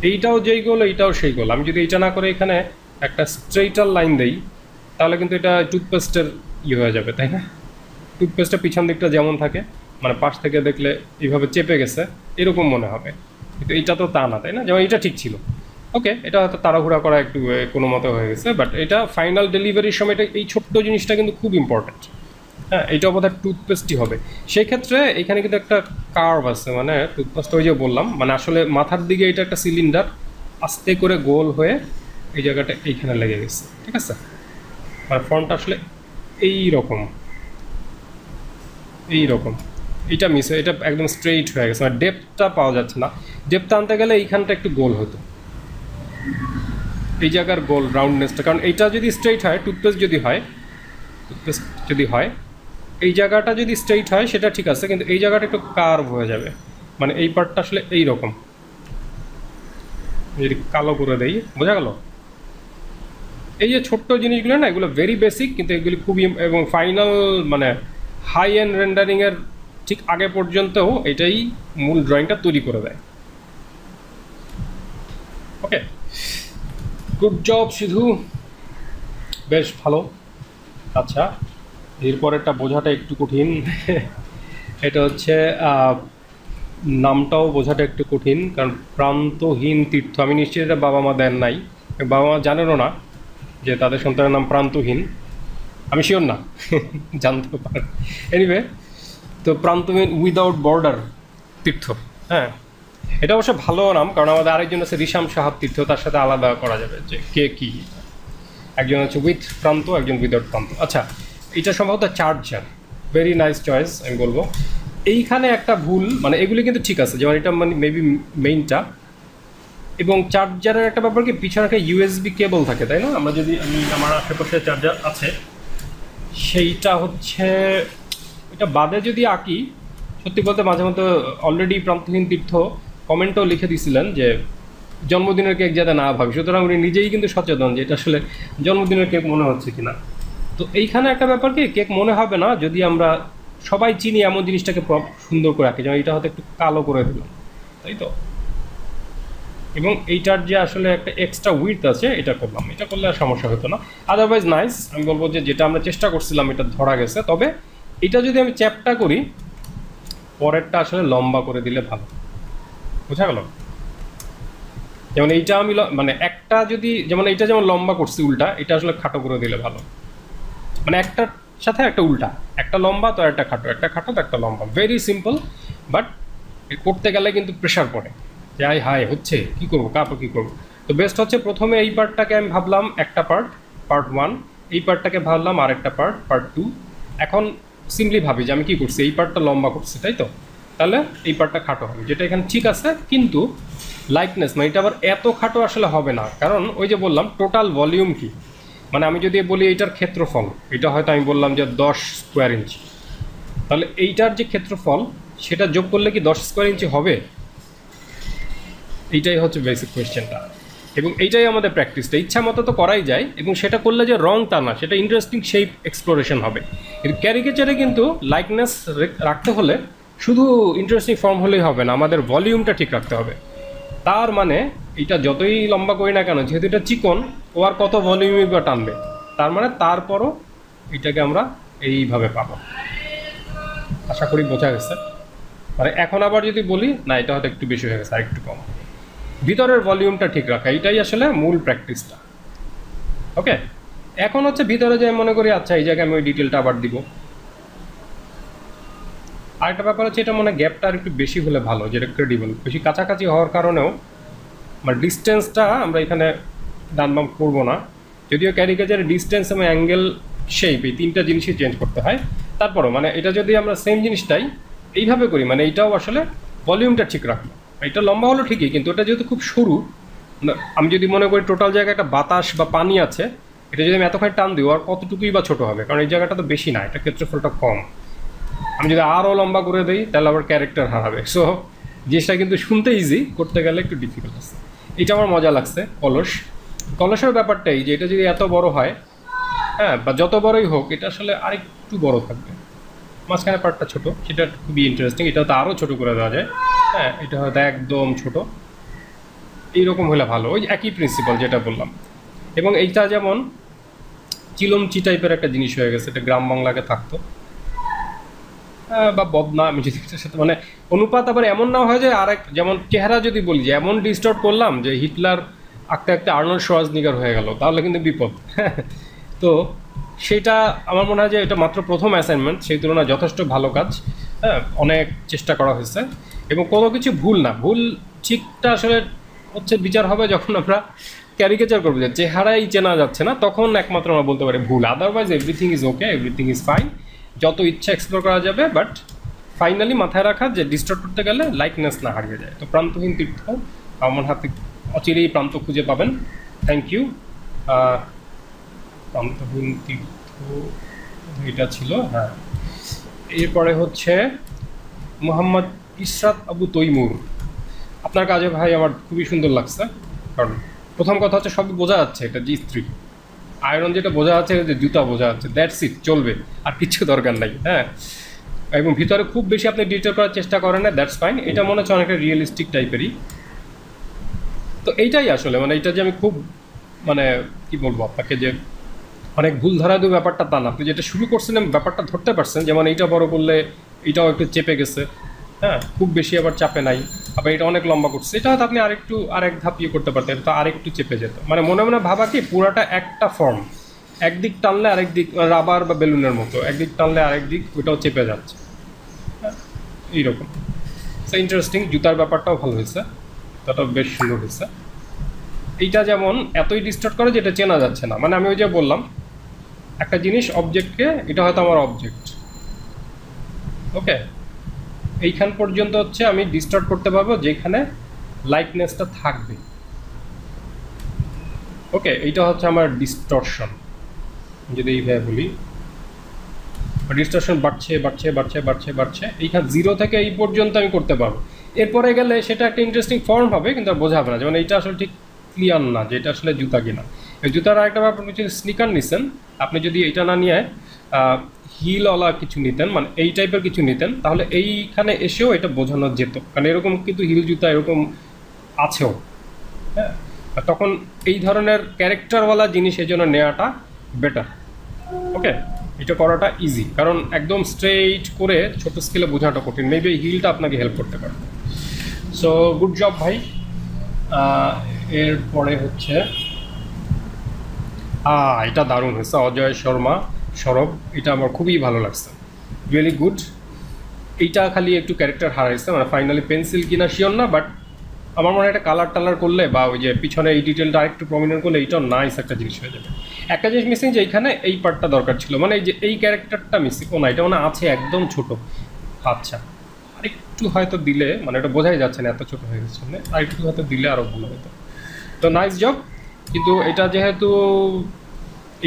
এইটাও যেই গোল এইটাও সেই গোল, আমি যদি এইটা না করে এখানে একটা স্ট্রেইটার লাইন দেই তাহলে কিন্তু এটা টুথপেস্টের হয়ে যাবে, তাই না? টুথপেস্টের পিছন দিকটা যেমন থাকে, মানে পাশ থেকে দেখলে এইভাবে চেপে গেছে এরকম মনে হবে, কিন্তু এইটা তো তা না, তাই না? যেমন এটা ঠিক ছিল, ওকে, এটা হয়তো তাড়াহুড়া করা একটু কোনো মতো হয়ে গেছে, বাট এটা ফাইনাল ডেলিভারির সময় এই ছোট্ট জিনিসটা কিন্তু খুব ইম্পর্ট্যান্ট। হ্যাঁ, এইটা বোধহয় টুথপেস্টই হবে। সেই ক্ষেত্রে এখানে কিন্তু একটা কার্ভ আছে, মানে টুথপেস্ট ওই যে বললাম, মানে আসলে মাথার দিকে এটা একটা সিলিন্ডার আস্তে করে গোল হয়ে এই জায়গাটা এইখানে লেগে গেছে, ঠিক আছে? মানে ফ্রন্ট আসলে এইরকম এইরকম, এটা মিস হয়ে এটা একদম স্ট্রেইট হয়ে গেছে, মানে ডেপথটা পাওয়া যাচ্ছে না। ডেপথ আনতে গেলে এইখানটা একটু গোল হতো, এই জায়গার গোল রাউন্ডনেসটা, কারণ এইটা যদি স্ট্রেইট হয়, টুথপেস্ট যদি হয় এই জায়গাটা যদি স্ট্রেইট হয় সেটা ঠিক আছে, কিন্তু এই জায়গাটা একটু কার্ভ হয়ে যাবে, মানে এই পার্টটা আসলে এইরকম। যদি কালো করে দেই বোঝা গেল? এই যে ছোট্ট জিনিসগুলো না, এগুলো ভেরি বেসিক, কিন্তু এগুলি খুবই, এবং ফাইনাল মানে হাই এন্ড রেন্ডারিংয়ের ঠিক আগে পর্যন্তও এটাই মূল ড্রয়িংটা তৈরি করে দেয়। ওকে, গুড জব সিধু, বেশ ভালো। আচ্ছা, এরপরেরটা বোঝাটা একটু কঠিন। এটা হচ্ছে নামটাও বোঝাটা একটু কঠিন, কারণ প্রান্তহীন তীর্থ, আমি নিশ্চিত এটা বাবা মা দেন নাই, বাবা মা জানেনও না যে তাদের সন্তানের নাম প্রান্তহীন, আমি শিওর না। জানতে পারেন এনিওয়ে। তো প্রান্তহীন উইদাউট বর্ডার তীর্থ, হ্যাঁ, এটা অবশ্য ভালো নাম, কারণ আমাদের আরেকজন আছে রিশাম সাহাব তীর্থ, তার সাথে আলাদা করা যাবে যে কে কী, একজন হচ্ছে উইথ প্রান্ত, একজন উইদাউট প্রান্ত। আচ্ছা, এটা সম্ভবত চার্জার, ভেরি নাইস চয়েস আমি বলবো। এইখানে একটা ভুল, মানে এগুলি কিন্তু ঠিক আছে, যেমন এটা মানে মেবি মেইনটা, এবং চার্জারের একটা ব্যাপার কি, পিছনে একটা ইউএসবি কেবল থাকে, তাই না? আমরা যদি আমার আশেপাশে চার্জার আছে, সেইটা হচ্ছে এটা বাদে যদি আঁকি, সত্যি বলতে মাঝে মধ্যে অলরেডি প্রান্তহীন তীর্থ কমেন্টও লিখে দিয়েছিলেন যে জন্মদিনের কেক যাতে না ভাবি, সুতরাং উনি নিজেই কিন্তু সচেতন যে এটা আসলে জন্মদিনের কেক মনে হচ্ছে কিনা। তো এইখানে একটা ব্যাপার কি, কেক মনে হবে না যদি আমরা সবাই চিনি এমন জিনিসটাকে সুন্দর করে আঁকি, যেমন এটা হয়তো একটু কালো করে দিলাম, তাই তো? এবং এইটার যে আসলে একটা এক্সট্রা উইথ আছে এটা করলাম, এটা করলে আর সমস্যা হতো না। আদারওয়াইজ নাইস, আমি বলবো যে যেটা আমরা চেষ্টা করছিলাম এটা ধরা গেছে। তবে এটা যদি আমি চ্যাপটা করি, পরেরটা আসলে লম্বা করে দিলে ভালো, বোঝা গেল? যেমন এইটা আমি মানে একটা যদি, যেমন এইটা যেমন লম্বা করছি উল্টা, এটা আসলে খাটো করে দিলে ভালো, মানে একটার সাথে একটা উল্টা, একটা লম্বা তো একটা খাটো, একটা খাটো তো একটা লম্বা, ভেরি সিম্পল। বাট করতে গেলে কিন্তু প্রেশার পড়ে যে আই হাই হচ্ছে কী করবো, কাপড় কী করবো। তো বেস্ট হচ্ছে প্রথমে এই পার্টটাকে আমি ভাবলাম একটা পার্ট 1, এই পার্টটাকে ভাবলাম আরেকটা পার্ট 2। এখন সিম্পলি ভাবি যে আমি কী করছি, এই পার্টটা লম্বা করছি, তাই তো? তাহলে এই পার্টটা খাটো হবে, যেটা এখানে ঠিক আছে, কিন্তু লাইকনেস মানে এটা আবার এত খাটো আসলে হবে না, কারণ ওই যে বললাম টোটাল ভলিউম কি, মানে আমি যদি বলি এইটার ক্ষেত্রফল, এটা হয়তো আমি বললাম যে 10 স্কোয়ার ইঞ্চি, তাহলে এইটার যে ক্ষেত্রফল সেটা যোগ করলে কি 10 স্কোয়ার ইঞ্চি হবে? এইটাই হচ্ছে বেসিক কোয়েশ্চেনটা, এবং এইটাই আমাদের প্র্যাকটিসটা ইচ্ছা মতো তো করাই যায়, এবং সেটা করলে যে রং তা না, সেটা ইন্টারেস্টিং শেপ এক্সপ্লোরেশন হবে। কিন্তু ক্যারিকেচারে কিন্তু লাইকনেস রাখতে হলে শুধু ইন্টারেস্টিং ফর্ম হলেই হবে না, আমাদের ভলিউমটা ঠিক রাখতে হবে। তার মানে এটা যতই লম্বা করি না কেন, যেহেতু এটা চিকন, ও আর কত ভলিউমই বা টানবে, তার মানে তারপরও এটাকে আমরা এইভাবে পাবো। আশা করি বোঝা গেছে। মানে এখন আবার যদি বলি না, এটা হয়তো একটু বেশি হয়ে গেছে, আর একটু কম, ভিতরের ভলিউমটা ঠিক রাখা, এইটাই আসলে মূল প্র্যাকটিসটা। ওকে, এখন হচ্ছে ভিতরে যে মনে করি আচ্ছা এই জায়গায় আমি ওই ডিটেলটা আবার দিব। আরেকটা ব্যাপার হচ্ছে এটা মনে গ্যাপটা আর একটু বেশি হলে ভালো, যেটা ক্রেডিবল, বেশি কাছাকাছি হওয়ার কারণেও মানে ডিস্টেন্সটা আমরা এখানে ডান বাম করবো না, যদিও ক্যারিকেচারের ডিস্টেন্স এবং অ্যাঙ্গেল শেপ এই তিনটা জিনিসই চেঞ্জ করতে হয়। তারপরও মানে এটা যদি আমরা সেম জিনিসটাই এইভাবে করি, মানে এইটাও আসলে ভলিউমটা ঠিক রাখবো। এটা লম্বা হলো ঠিকই, কিন্তু এটা যেহেতু খুব সরু, আমি যদি মনে করি টোটাল জায়গায় একটা বাতাস বা পানি আছে, এটা যদি আমি এতখানি টান দিই আর কতটুকুই বা ছোটো হবে, কারণ এই জায়গাটা তো বেশি না, এটা ক্ষেত্রফলটা কম। আমি যদি আরও লম্বা করে দিই তাহলে আবার ক্যারেক্টার হারাবে। সো জিনিসটা কিন্তু শুনতে ইজি, করতে গেলে একটু ডিফিকাল্ট আছে। এটা আমার মজা লাগছে। কলসের ব্যাপারটাই যে এটা যদি এত বড় হয়, হ্যাঁ, বা যত বড়ই হোক, এটা আসলে আরেকটু বড় থাকবে, মাঝখানে পার্টটা ছোট, সেটা খুবই ইন্টারেস্টিং। এটা তো আরও ছোট করে দেওয়া যায়, হ্যাঁ, এটা হয়তো একদম ছোট, এইরকম হলে ভালো। ওই একই প্রিন্সিপাল যেটা বললাম। এবং এইটা যেমন চিলমচি টাইপের একটা জিনিস হয়ে গেছে, এটা গ্রাম বাংলাকে থাকতো, বা বদনা, আমি যদি এটার সাথে মানে অনুপাত আবার এমন না হয় যে আরেক, যেমন চেহারা যদি বলি যে এমন ডিস্টর্ট করলাম যে হিটলার আঁকতে আঁকতে আর্নল্ড শোয়ার্জনিগার হয়ে গেল, তাহলে কিন্তু বিপদ। তো সেটা আমার মনে হয় যে এটা মাত্র প্রথম অ্যাসাইনমেন্ট, সেই তুলনায় যথেষ্ট ভালো কাজ। হ্যাঁ, অনেক চেষ্টা করা হয়েছে এবং কোনো কিছু ভুল না। ভুল ঠিকটা আসলে হচ্ছে বিচার হবে যখন আমরা ক্যারিকেচার করবো, যে চেহারাই চেনা যাচ্ছে না, তখন একমাত্র আমরা বলতে পারি ভুল। Otherwise everything is okay, everything is fine, যত ইচ্ছা এক্সপ্লোর করা যাবে। বাট ফাইনালি মাথায় রাখা যে ডিস্টার্ব করতে গেলে লাইকনেস না হারিয়ে যায়। তো প্রান্তহীন তীর্থ আমার হাতে অচিরেই প্রান্ত খুঁজে পাবেন। Thank you. প্রান্তহীন তীর্থ এটা ছিল, হ্যাঁ। এরপরে হচ্ছে মোহাম্মদ ইশরাত আবু তৈমুর। আপনার কাজে ভাই আমার খুবই সুন্দর লাগছে, কারণ প্রথম কথা হচ্ছে সবই বোঝা যাচ্ছে এটা যে ইস্ত্রি, আয়রন যেটা বোঝা যাচ্ছে, যে জুতা বোঝা যাচ্ছে, দ্যাটস ইট, চলবে, আর কিছু দরকার নাই। হ্যাঁ, এবং ভিতরে খুব বেশি আপনি ডিটেল করার চেষ্টা করেন না, দ্যাটস ফাইন। এটা মনে হচ্ছে অনেকটা রিয়েলিস্টিক টাইপেরই। তো এইটাই আসলে মানে এটা যে আমি খুব মানে কি বলবো আপনাকে, যে অনেক ভুল ধরা দেবো ব্যাপারটা তা না। আপনি যেটা শুরু করছিলেন ব্যাপারটা ধরতে পারছেন, যেমন এইটা বড় করলে এটাও একটু চেপে গেছে, হ্যাঁ, খুব বেশি আবার চাপে নাই। আবার এটা অনেক লম্বা করছে, এটা হয়তো আপনি আরেক ধাপ ইয়ে করতে পারতেন, তো আরেকটু চেপে যেত। মানে মনে মনে ভাবা কি পুরাটা একটা ফর্ম, একদিক টানলে আরেক দিক, রাবার বা বেলুনের মতো, একদিক টানলে আরেক দিক ওইটাও চেপে যাচ্ছে, এইরকম। So interesting. জুতার ব্যাপারটাও ভালো হয়েছে, ওটাও বেশ সুন্দর হয়েছে। এইটা যেমন এতই ডিস্টার্ব করে যেটা চেনা যাচ্ছে না। মানে আমি ওই যে বললাম একটা জিনিস অবজেক্টকে, এটা হয়তো আমার অবজেক্ট, ওকে, এইখান পর্যন্ত হচ্ছে আমি ডিস্টার্ব করতে পারবো যেখানে লাইকনেসটা থাকবে, ওকে। এইটা হচ্ছে আমার ডিস্টরশন, যদি এইভাবে বলি। ডিস্টরশন বাড়ছে বাড়ছে বাড়ছে বাড়ছে বাড়ছে, এইখান 0 থেকে এই পর্যন্ত আমি করতে পারবো। এরপরে গেলে সেটা একটা ইন্টারেস্টিং ফর্ম হবে, কিন্তু আর বোঝা হবে না। যেমন এইটা আসলে ঠিক ক্লিয়ার না যে এটা আসলে জুতা কিনা। এই জুতার আরেকটা ব্যাপার, আপনি যদি স্নিকার নিছেন, আপনি যদি এইটা না নিয়ে হিলওয়ালা কিছু নিতেন, মানে এই টাইপের কিছু নিতেন, তাহলে এইখানে এসেও এটা বোঝানো যেত, কারণ এরকম কিন্তু হিল জুতা এরকম আছেও, হ্যাঁ। তখন এই ধরনের ক্যারেক্টারওয়ালা জিনিস এই জন্য নেওয়াটা বেটার, ওকে। এটা করাটা ইজি, কারণ একদম স্ট্রেইট করে ছোট স্কেলে বোঝাটা কঠিন। মেবি এই হিলটা আপনাকে হেল্প করতে পারে। সো গুড জব ভাই। এরপরে হচ্ছে এটা দারুণ হয়েছে, অজয় শর্মা সৌরভ, এটা আমার খুবই ভালো লাগছে, রিয়েলি গুড। এইটা খালি একটু ক্যারেক্টার হারাইছে, মানে ফাইনালি পেন্সিল কিনা শিওর না, বাট আমার মনে হয় একটা কালার টালার করলে বা ওই যে পিছনে এই ডিটেলটা আরেকটু প্রমিনেন্ট করলে এইটাও নাইস একটা জিনিস হয়ে যাবে। একটা জিনিস মিসিং, যে এইখানে এই পার্টটা দরকার ছিল, মানে এই যে এই ক্যারেক্টারটা মিসিং। ও না, এটা মানে আছে একদম ছোট। আচ্ছা, আরেকটু হয়তো দিলে, মানে এটা বোঝাই যাচ্ছে না এত ছোট হয়ে গেছে, মানে আরেকটু হয়তো দিলে আরও ভালো হতো। তো নাইস জব। কিন্তু এটা যেহেতু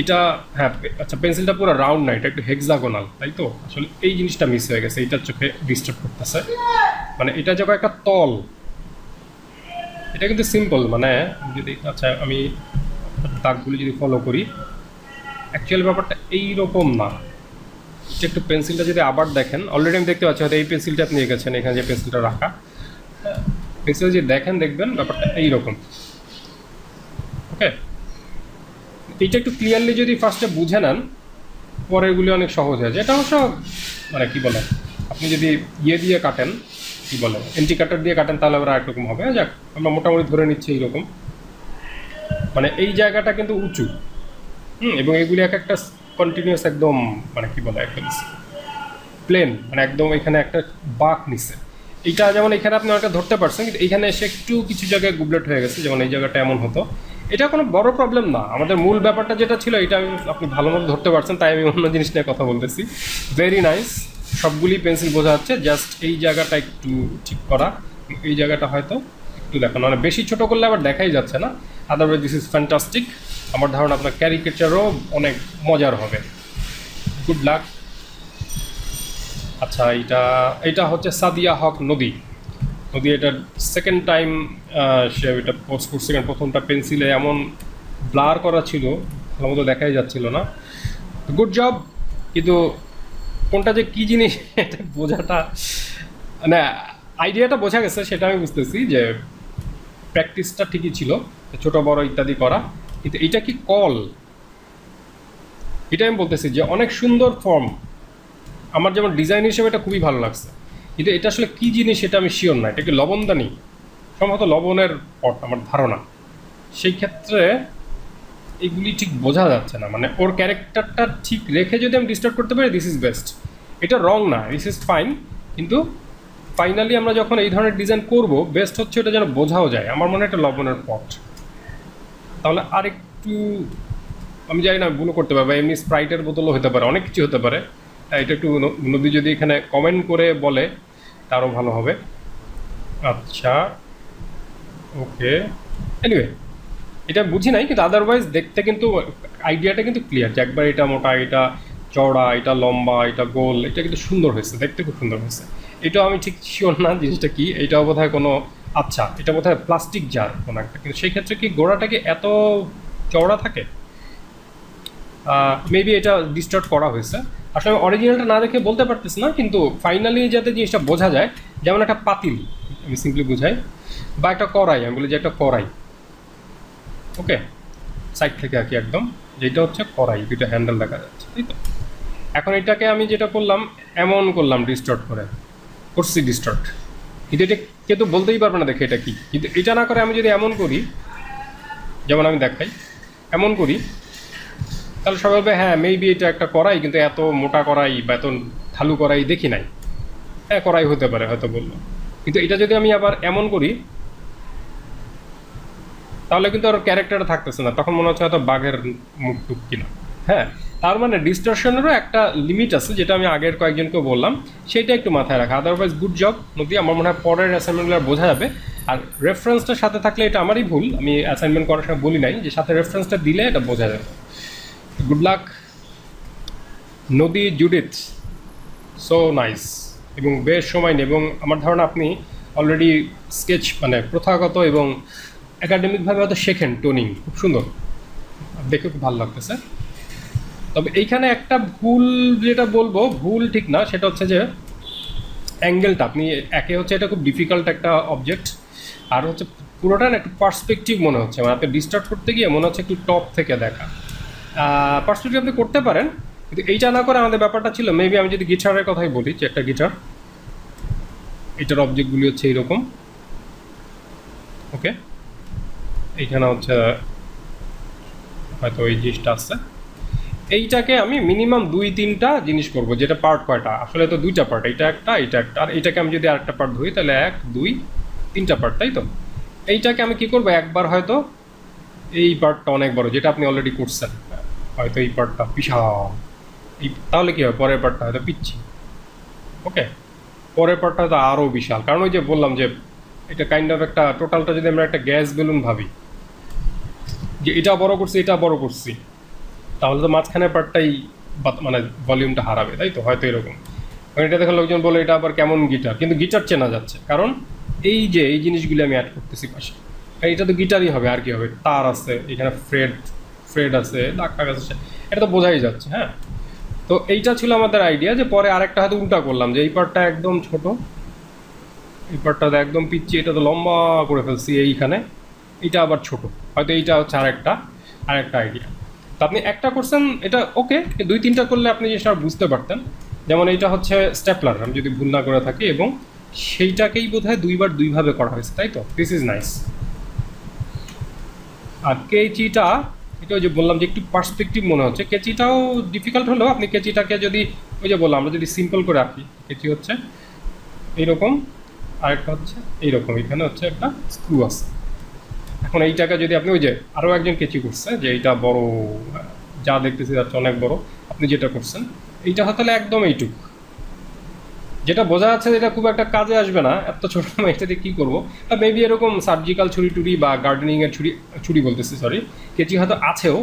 এটা, হ্যাঁ আচ্ছা, পেন্সিলটা পুরো রাউন্ড না, এটা একটু হেক্সাগোনাল, তাই তো আসলে এই জিনিসটা মিস হয়ে গেছে, এইটার চোখে ডিস্টার্ব করতেছে। মানে এটা যখন একটা তল, এটা কিন্তু সিম্পল, মানে যদি আচ্ছা আমি দাগগুলি যদি ফলো করি, অ্যাকচুয়াল ব্যাপারটা এইরকম না। এটা একটু পেন্সিলটা যদি আবার দেখেন, অলরেডি আমি দেখতে পাচ্ছি হয়তো এই পেন্সিলটা আপনি এঁকেছেন, এখানে যে পেন্সিলটা রাখা, পেন্সিল যদি দেখেন দেখবেন ব্যাপারটা এইরকম, ওকে। এইটা একটু ক্লিয়ারলি যদি ফার্স্টে বুঝে নেন, পরেরগুলি অনেক সহজ হয়ে যায়। এটা অবশ্য মানে কী বলে, আপনি যদি ইয়ে দিয়ে কাটেন, কী বলে এন্টি কাটার দিয়ে কাটেন, তাহলে আবার একরকম হবে। যাক, আমরা মোটামুটি ধরে নিচ্ছি এইরকম, মানে এই জায়গাটা কিন্তু উঁচু, এবং এগুলি এক একটা কন্টিনিউয়াস একদম, মানে কী বলে একদম প্লেন, মানে একদম এখানে একটা বাঁক নিচ্ছে। এইটা যেমন এখানে আপনি অনেকটা ধরতে পারছেন, কিন্তু এইখানে এসে একটু কিছু জায়গায় গুবলেট হয়ে গেছে, যেমন এই জায়গাটা এমন হতো। এটা কোনো বড় প্রবলেম না, আমাদের মূল ব্যাপারটা যেটা ছিল এটা আপনি ভালো মতো ধরতে পারছেন, তাই আমি অন্য জিনিস নিয়ে কথা বলতেছি। ভেরি নাইস, সবগুলি পেন্সিল বোঝা যাচ্ছে, জাস্ট এই জায়গাটা একটু ঠিক করা, এই জায়গাটা হয়তো একটু দেখানো, মানে বেশি ছোটো করলে আবার দেখাই যাচ্ছে না। Otherwise this is fantastic. আমার ধারণা আপনার ক্যারিকেচারও অনেক মজার হবে। Good luck. আচ্ছা, এটা হচ্ছে সাদিয়া হক নদী। যদি এটা সেকেন্ড টাইম সে এটা পোস্ট করছে, কারণ প্রথমটা পেন্সিলে এমন ব্লার করা ছিল, ভালো মতো দেখাই যাচ্ছিল না। Good job. কিন্তু কোনটা যে কী জিনিস এটা বোঝাটা, মানে আইডিয়াটা বোঝা গেছে, সেটা আমি বুঝতেছি যে প্র্যাকটিসটা ঠিকই ছিল, ছোট বড় ইত্যাদি করা। কিন্তু এটা কি কল, এটা আমি বলতেছি যে অনেক সুন্দর ফর্ম, আমার যেমন ডিজাইন হিসেবে এটা খুবই ভালো লাগছে, কিন্তু এটা আসলে কী জিনিস এটা আমি শিওর না। এটা কি লবণদানি? সম্ভবত লবণের পট আমার ধারণা। সেই ক্ষেত্রে এগুলি ঠিক বোঝা যাচ্ছে না, মানে ওর ক্যারেক্টারটা ঠিক রেখে যদি আমি ডিস্টার্ব করতে পারি, দিস ইজ বেস্ট। এটা রং না, দিস ইজ ফাইন, কিন্তু ফাইনালি আমরা যখন এই ধরনের ডিজাইন করব, বেস্ট হচ্ছে এটা যেন বোঝাও যায়। আমার মনে হয় এটা লবণের পট। তাহলে আরেকটু আমি জানি না ভুলও করতে পারবো, এমনি স্প্রাইটের বোতলও হতে পারে, অনেক কিছু হতে পারে। এটা একটু নদী যদি এখানে কমেন্ট করে বলে তারও ভালো হবে। আচ্ছা, ওকে, এনিওয়ে এটা বুঝি নাই, কিন্তু আদারওয়াইজ দেখতে কিন্তু আইডিয়াটা কিন্তু ক্লিয়ার, যে একবার এটা মোটা, এটা চওড়া, এটা লম্বা, এটা গোল, এটা কিন্তু সুন্দর হয়েছে, দেখতে খুব সুন্দর হয়েছে। এটাও আমি ঠিক শিওর না জিনিসটা কি, এটাও বোধ হয় কোনো, আচ্ছা এটা বোধ হয় প্লাস্টিক জার কোনো একটা, কিন্তু সেই ক্ষেত্রে কি গোড়াটা কি এত চওড়া থাকে? মেবি এটা ডিস্টার্ট করা হয়েছে। আসলে অরিজিনালটা না দেখে বলতে পারতেছি না, কিন্তু ফাইনালি যাতে জিনিসটা বোঝা যায়, যেমন একটা পাতিল আমি সিম্পলি বুঝাই, বা একটা কড়াই, আমি বলি যে একটা কড়াই, ওকে, সাইড থেকে আঁকি একদম, যেটা হচ্ছে কড়াই, দুটো হ্যান্ডেল দেখা যাচ্ছে, তাই তো? এখন এটাকে আমি যেটা করলাম, এমন করলাম ডিস্টর্ট করছি ডিস্টর্ট, কিন্তু এটা কেউ তো বলতেই পারবে না দেখে এটা কি। কিন্তু এটা না করে আমি যদি এমন করি, যেমন আমি দেখাই, এমন করি, তাহলে সবাই বলবে হ্যাঁ মেবি এটা একটা কড়াই, কিন্তু এত মোটা কড়াই বা এত ঢালু কড়াই দেখি নাই। হ্যাঁ কড়াই হতে পারে হয়তো বললো, কিন্তু এটা যদি আমি আবার এমন করি, তাহলে কিন্তু আর ক্যারেক্টারটা থাকতেছে না, তখন মনে হচ্ছে হয়তো বাঘের মুখ টুক কিনা। হ্যাঁ, তার মানে ডিস্টরশনেরও একটা লিমিট আছে, যেটা আমি আগের কয়েকজনকে বললাম, সেটা একটু মাথায় রাখা। আদারওয়াইজ গুড জব নদী, আমার মনে হয় পরের অ্যাসাইনমেন্টগুলো বোঝা যাবে। আর রেফারেন্সটার সাথে থাকলে এটা আমারই ভুল, আমি অ্যাসাইনমেন্ট করার সময় বলি নাই যে সাথে রেফারেন্সটা দিলে এটা বোঝা যাবে। গুড লাক নদী, জুডিথ, সো নাইস, এবং বেশ সময় নেই, এবং আমার ধারণা আপনি অলরেডি স্কেচ মানে প্রথাগত এবং একাডেমিকভাবে হয়তো শেখেন টোনিং, খুব সুন্দর, দেখে খুব ভালো লাগতেছে। তবে এইখানে একটা ভুল যেটা বলবো, ভুল ঠিক না, সেটা হচ্ছে যে অ্যাঙ্গেলটা আপনি, একে হচ্ছে এটা খুব ডিফিকাল্ট একটা অবজেক্ট, আর হচ্ছে পুরোটা না একটু পার্সপেক্টিভ মনে হচ্ছে, মানে আপনি ডিস্টার্ব করতে গিয়ে মনে হচ্ছে একটু টপ থেকে দেখা। পার্সপেক্টিভ আপনি করতে পারেন, কিন্তু এইটা না করে আমাদের ব্যাপারটা ছিল, মেবি আমি যদি গিটারের কথাই বলি, যে একটা গিটার, এটার অবজেক্টগুলি হচ্ছে এইরকম, ওকে, এইখানে হচ্ছে হয়তো এই জিনিসটা আসছে, এইটাকে আমি মিনিমাম 2-3টা জিনিস করব, যেটা পার্ট কয়টা, আসলে তো 2টা পার্ট, এটা একটা, আর এইটাকে আমি যদি আরেকটা পার্ট ধরি, তাহলে 1-2-3টা পার্ট, তাই তো? এইটাকে আমি কি করব, একবার হয়তো এই পার্টটা অনেক বড়, যেটা আপনি অলরেডি করছেন, হয়তো এই পার্টটা বিশাল, তাহলে কি হয়, পরের পার্টটা হয়তো পিচ্ছি, ওকে, পরের পার্টটা হয়তো আরও বিশাল, কারণ ওই যে বললাম যে এটা কাইন্ড অফ একটা টোটালটা যদি আমরা একটা গ্যাস বেলুন ভাবি, যে এটা বড় করছি, এটা বড় করছি, তাহলে তো মাঝখানের পার্টটাই মানে ভলিউমটা হারাবে, তাই তো? হয়তো এরকম। কারণ এটা দেখে লোকজন বলে এটা আবার কেমন গিটার, কিন্তু গিটার চেনা যাচ্ছে, কারণ এই যে এই জিনিসগুলি আমি অ্যাড করতেছি পাশে, এটা তো গিটারই হবে, আর কি হবে, তার আছে এখানে, ফ্রেড আছে, দাগ টাগ আছে, এটা তো বোঝাই যাচ্ছে। হ্যাঁ, তো এইটা ছিল আমাদের আইডিয়া, যে পরে আরেকটা হয়তো উল্টা করলাম, যে এই পার্টটা একদম ছোট, এই পার্টটা একদম পিচ্ছি, এটা তো লম্বা করে ফেলছি এইখানে, এটা আবার ছোট, হয়তো এইটা হচ্ছে আরেকটা আইডিয়া। তো আপনি একটা করছেন, এটা ওকে, 2-3টা করলে আপনি জিনিসটা বুঝতে পারতেন। যেমন এইটা হচ্ছে স্টেপলার, আমি যদি ভুল না করে থাকি, এবং সেইটাকেই বোধহয় 2বার 2ভাবে করা হয়েছে, তাই তো? This is nice. আর কেচিটা, এটা ওই যে বললাম যে একটু পার্সপেক্টিভ মনে হচ্ছে, কেচিটাও ডিফিকাল্ট হলেও আপনি কেচিটাকে যদি ওই যে বললাম, আমরা যদি সিম্পল করে রাখি, কেচি হচ্ছে এইরকম, আরেকটা হচ্ছে এইরকম, এখানে হচ্ছে একটা স্ক্রু আছে। এখন এইটাকে যদি আপনি, ওই যে আরও একজন কেচি করছে, যে এইটা বড়, যা দেখতেছি যাচ্ছে অনেক বড়, আপনি যেটা করছেন এইটা হয়তো একদম এইটুক, যেটা বোঝা যাচ্ছে এটা খুব একটা কাজে আসবে না, এত ছোট, এটা দিয়ে কী করবো? মেবি এরকম সার্জিক্যাল ছুরি টুরি বা গার্ডেনিংয়ের ছুরি বলতেছি, সরি, কেচি হয়তো আছেও,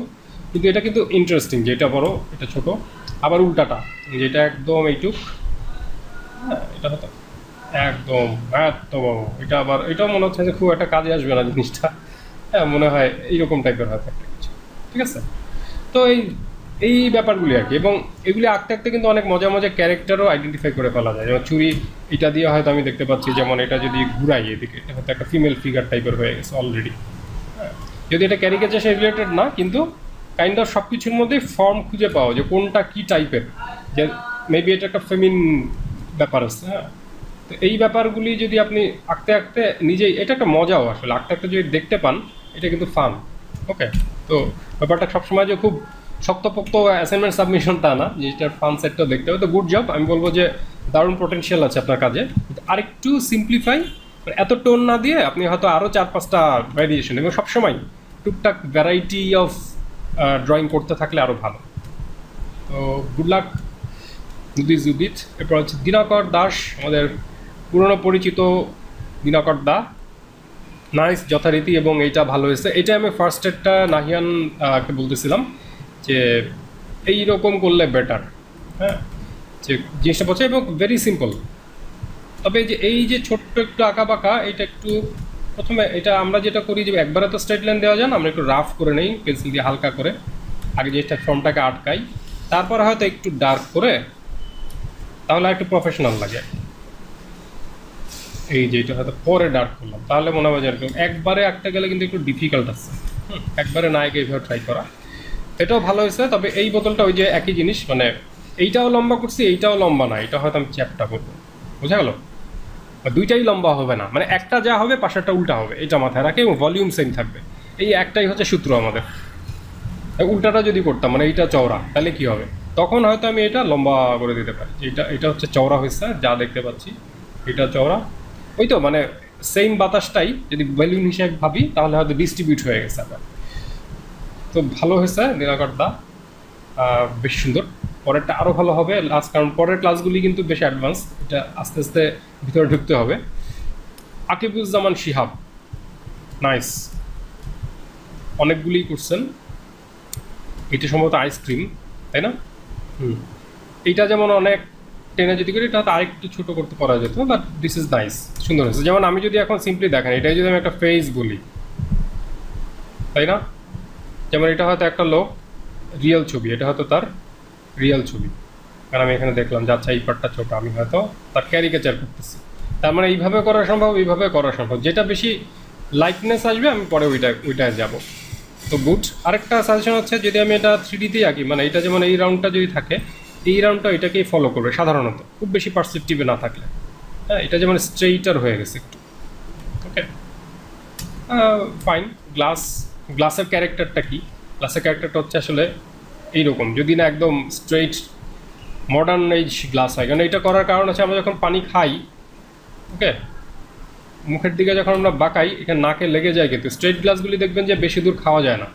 কিন্তু এটা কিন্তু ইন্টারেস্টিং যে এটা বড়, এটা ছোট, আবার উল্টাটা যেটা একদম এইটুক, হ্যাঁ, এটা হয়তো একদম এত বড়, এটা আবার এটাও মনে হচ্ছে যে খুব একটা কাজে আসবে না জিনিসটা। হ্যাঁ মনে হয় এইরকম টাইপের হয়তো একটা কিছু। ঠিক আছে, তো এই এই ব্যাপারগুলি আর কি। এবং এগুলি আঁকতে আঁকতে কিন্তু অনেক মজা মজা ক্যারেক্টারও আইডেন্টিফাই করে ফেলা যায়। যেমন চুরি এটা দিয়ে হয়তো আমি দেখতে পাচ্ছি, যেমন এটা যদি ঘুরাই এদিকে এটা হয়তো একটা ফিমেল ফিগার টাইপের হয়ে গেছে অলরেডি। যদি এটা ক্যারিকেচার সে রিলেটেড না, কিন্তু কাইন্ড অফ সব কিছুর মধ্যেই ফর্ম খুঁজে পাওয়া যে কোনটা কী টাইপের, যে মেবি এটা একটা ফেমিন ব্যাপার আছে। হ্যাঁ, তো এই ব্যাপারগুলি যদি আপনি আঁকতে আঁকতে নিজেই, এটা একটা মজাও আসলে আঁকতে আঁকতে যদি দেখতে পান, এটা কিন্তু ফান। ওকে, তো ব্যাপারটা সবসময় যে খুব শক্তপোক্ত অ্যাসাইনমেন্ট সাবমিশন তা না, যে এটার ফান সেটটাও দেখতে হবে। তো গুড জব, আমি বলবো যে দারুণ পোটেনশিয়াল আছে আপনার কাজে। আরেকটু সিম্পলিফাই, এত টোন না দিয়ে আপনি হয়তো আরও 4-5টা ভ্যারিয়েশন এবং সবসময় টুকটাক ভ্যারাইটি অফ ড্রয়িং করতে থাকলে আরও ভালো। তো গুড লাক জুদিত। এরপর হচ্ছে দিনাকর দাস, আমাদের পুরনো পরিচিত দিনাকর দা। নাইস, যথারীতি, এবং এইটা ভালো হয়েছে। এটা আমি ফার্স্ট এডটা নাহিয়ানকে বলতেছিলাম যে এইরকম করলে বেটার। হ্যাঁ, যে জিনিসটা বলছে এবং ভেরি সিম্পল। তবে এই যে ছোট্ট একটু আঁকা বাঁকা, এটা একটু প্রথমে এটা আমরা যেটা করি যে একবারে তো স্ট্রেট লাইন দেওয়া যায় না, আমরা একটু রাফ করে নেই পেন্সিল দিয়ে হালকা করে, আগে জিনিসটা ফর্মটাকে আটকাই, তারপর হয়তো একটু ডার্ক করে, তাহলে একটু প্রফেশনাল লাগে। এই যে এটা হয়তো পরে ডার্ক করলাম, তাহলে মনে হয় যে একবারে আঁকতে গেলে কিন্তু একটু ডিফিকাল্ট আছে। একবারে নায়কে এইভাবে ট্রাই করা, এটাও ভালো হয়েছে। তবে এই বোতলটা ওই যে একই জিনিস, মানে এইটাও লম্বা করছি, এইটাও লম্বা না, এটা হয়তো আমি চ্যাপটা করবো, বোঝা গেল? দুইটাই লম্বা হবে না, মানে একটা যা হবে পাশেরটা উল্টা হবে, এটা মাথায় রাখে, এবং ভলিউম সেম থাকবে। এই একটাই হচ্ছে সূত্র আমাদের। উল্টাটা যদি করতাম, মানে এইটা চওড়া, তাহলে কি হবে? তখন হয়তো আমি এটা লম্বা করে দিতে পারি। এটা হচ্ছে চওড়া হয়েছে, যা দেখতে পাচ্ছি এটা চওড়া। ওই তো মানে সেম বাতাসটাই যদি ভলিউম হিসেবে ভাবি, তাহলে হয়তো ডিস্ট্রিবিউট হয়ে গেছে আবার। তো ভালো হয়েছে দিনাকর দা, বেশ সুন্দর। পরেরটা আরও ভালো হবে লাস্ট, কারণ পরের ক্লাসগুলি কিন্তু বেশ অ্যাডভান্স, এটা আস্তে আস্তে ভিতরে ঢুকতে হবে। আকিবুজ্জামান শিহাব, নাইস, অনেকগুলি করছেন। এটা সম্ভবত আইসক্রিম, তাই না? এইটা যেমন অনেক টেনে যদি করি, এটা হয়তো আরেকটু ছোটো করতে পারা যেত, বাট দিস ইজ নাইস, সুন্দর হয়েছে। যেমন আমি যদি এখন সিম্পলি দেখেন, এটাই যদি আমি একটা ফেস বলি, তাই না? যেমন এটা হয়তো একটা লোক, রিয়েল ছবি, এটা হয়তো তার রিয়েল ছবি, কারণ আমি এখানে দেখলাম যে আচ্ছা এই পার্টটা ছোটো, আমি হয়তো তার ক্যারিকেচার করতেছি। তার মানে এইভাবে করা সম্ভব, এইভাবে করা সম্ভব, যেটা বেশি লাইকনেস আসবে আমি পরে ওইটায় যাব। তো গুড। আরেকটা সাজেশন হচ্ছে, যদি আমি এটা 3Dতেই আঁকি, মানে এটা যেমন এই রাউন্ডটা যদি থাকে, এই রাউন্ডটা এটাকেই ফলো করবে সাধারণত, খুব বেশি পারসেপটিভে না থাকলে। হ্যাঁ, এটা যেমন স্ট্রেইটার হয়ে গেছে একটু। ওকে, ফাইন। গ্লাসের ক্যারেক্টারটা কি? গ্লাসের ক্যারেক্টারটা হচ্ছে আসলে এইরকম, যদি না একদম স্ট্রেইট মডার্ন এজ গ্লাস হয়। কারণ এটা করার কারণ হচ্ছে, আমরা যখন পানি খাই, ওকে, মুখের দিকে যখন আমরা বাঁকাই, এখানে নাকে লেগে যায়। কিন্তু স্ট্রেট গ্লাসগুলি দেখবেন যে বেশি দূর খাওয়া যায় না,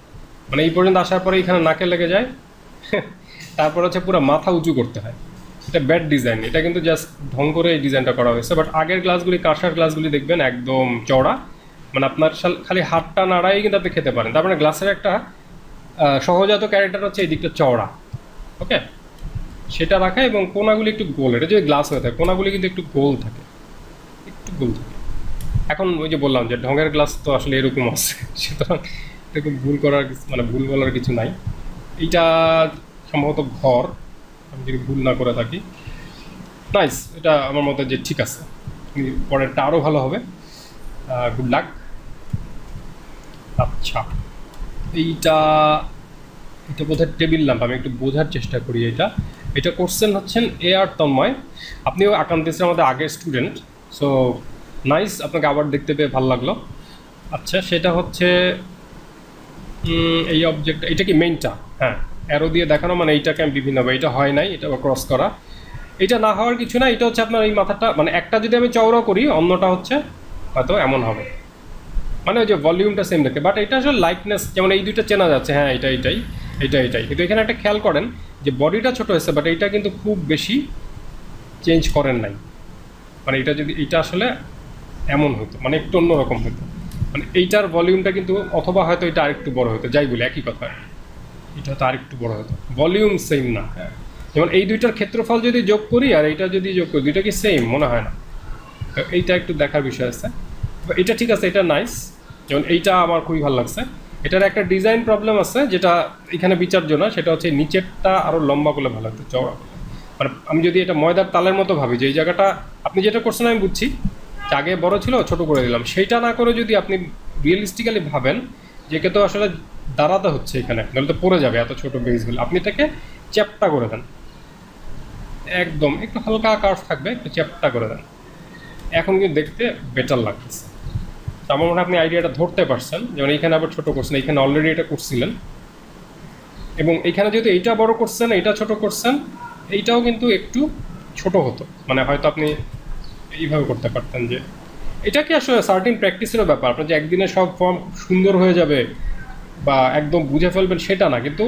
মানে এই পর্যন্ত আসার পরে এখানে নাকে লেগে যায়। তারপর হচ্ছে পুরো মাথা উঁচু করতে হয়, এটা ব্যাড ডিজাইন। এটা কিন্তু জাস্ট ঢং করে এই ডিজাইনটা করা হয়েছে। বাট আগের গ্লাসগুলি, কাঁসার গ্লাসগুলি দেখবেন একদম চওড়া, মানে আপনার খালি হাতটা নাড়াই কিন্তু আপনি খেতে পারেন। তার মানে গ্লাসের একটা সহজাত ক্যারেক্টার হচ্ছে এই দিকটা চওড়া। ওকে, সেটা রাখা, এবং কোনাগুলি একটু গোল। এটা যদি গ্লাস হয়ে থাকে, কোনাগুলি কিন্তু একটু গোল থাকে, একটু গোল থাকে। এখন ওই যে বললাম যে ঢঙের গ্লাস তো আসলে এরকম আছে, সুতরাং এরকম ভুল করার মানে ভুল বলার কিছু নাই। এইটা সম্ভবত ঘর, আমি যদি ভুল না করে থাকি। নাইস, এটা আমার মতে যে ঠিক আছে, পরেরটা আরও ভালো হবে। Good luck. আচ্ছা, এইটা বোধহয় টেবিল ল্যাম্প, আমি একটু বোঝার চেষ্টা করি। এটা করছেন হচ্ছেন আর তন্ময়, আপনিও আকান্তিসের আমাদের আগের স্টুডেন্ট। সো নাইস, আপনাকে আবার দেখতে পেয়ে ভালো লাগলো। আচ্ছা, সেটা হচ্ছে এই অবজেক্ট, এটা কি মেইনটা? হ্যাঁ, অ্যারো দিয়ে দেখানো, মানে এইটাকে আমি বিভিন্নভাবে, এটা হয় নাই, এটা ক্রস করা, এটা না হওয়ার কিছু না। এটা হচ্ছে আপনার এই মাথাটা, মানে একটা যদি আমি চওড়া করি, অন্যটা হচ্ছে হয়তো এমন হবে, মানে ওই যে ভলিউমটা সেম দেখে। বাট এটা আসলে লাইকনেস, যেমন এই দুইটা চেনা যাচ্ছে, হ্যাঁ এটাই। কিন্তু এখানে একটা খেয়াল করেন যে বডিটা ছোট হয়েছে, বাট এইটা কিন্তু খুব বেশি চেঞ্জ করেন নাই। মানে এইটা আসলে এমন হতো, মানে একটু অন্যরকম হতো, মানে এইটার ভলিউমটা কিন্তু, অথবা হয়তো এটা আরেকটু বড় হতো, যাই বলি একই কথা, এটা হয়তো আরেকটু বড় হতো, ভলিউম সেম না। হ্যাঁ, যেমন এই দুইটার ক্ষেত্রফল যদি যোগ করি আর এইটা যদি যোগ করি, দুইটা কি সেম? মনে হয় না। তো এইটা একটু দেখার বিষয় আছে। এটা ঠিক আছে, এটা নাইস, যেমন এইটা আমার খুবই ভালো লাগছে। এটার একটা ডিজাইন প্রবলেম আছে যেটা এখানে বিচার্য না, সেটা হচ্ছে নিচেরটা আরও লম্বা করলে ভালো হতো, চওড়া করলে। মানে আমি যদি এটা ময়দার তালের মতো ভাবি, যে এই জায়গাটা আপনি যেটা করছেন আমি বুঝছি, আগে বড় ছিল ছোট করে দিলাম, সেইটা না করে যদি আপনি রিয়েলিস্টিক্যালি ভাবেন যে একে তো আসলে দাঁড়াতে হচ্ছে এখানে, নাহলে তো পড়ে যাবে এত ছোট বেসগুলো, আপনি এটাকে চ্যাপ্টা করে দেন, একদম একটু হালকা কার্ভ থাকবে, একটু চ্যাপ্টা করে দেন, এখন কিন্তু দেখতে বেটার লাগতেছে। আমার মনে হয় আপনি আইডিয়াটা ধরতে পারছেন। যেমন এইখানে আবার ছোট করছেন, এইখানে অলরেডি এটা করছিলেন, এবং এইখানে যেহেতু এইটা বড় করছেন, এইটা ছোট করছেন, এইটাও কিন্তু একটু ছোট হতো, মানে হয়তো আপনি এইভাবে করতে পারতেন। যে এটা কি আসলে সার্টিন প্র্যাকটিসেরও ব্যাপার, আপনার যে একদিনে সব ফর্ম সুন্দর হয়ে যাবে বা একদম বুঝে ফেলবেন সেটা না, কিন্তু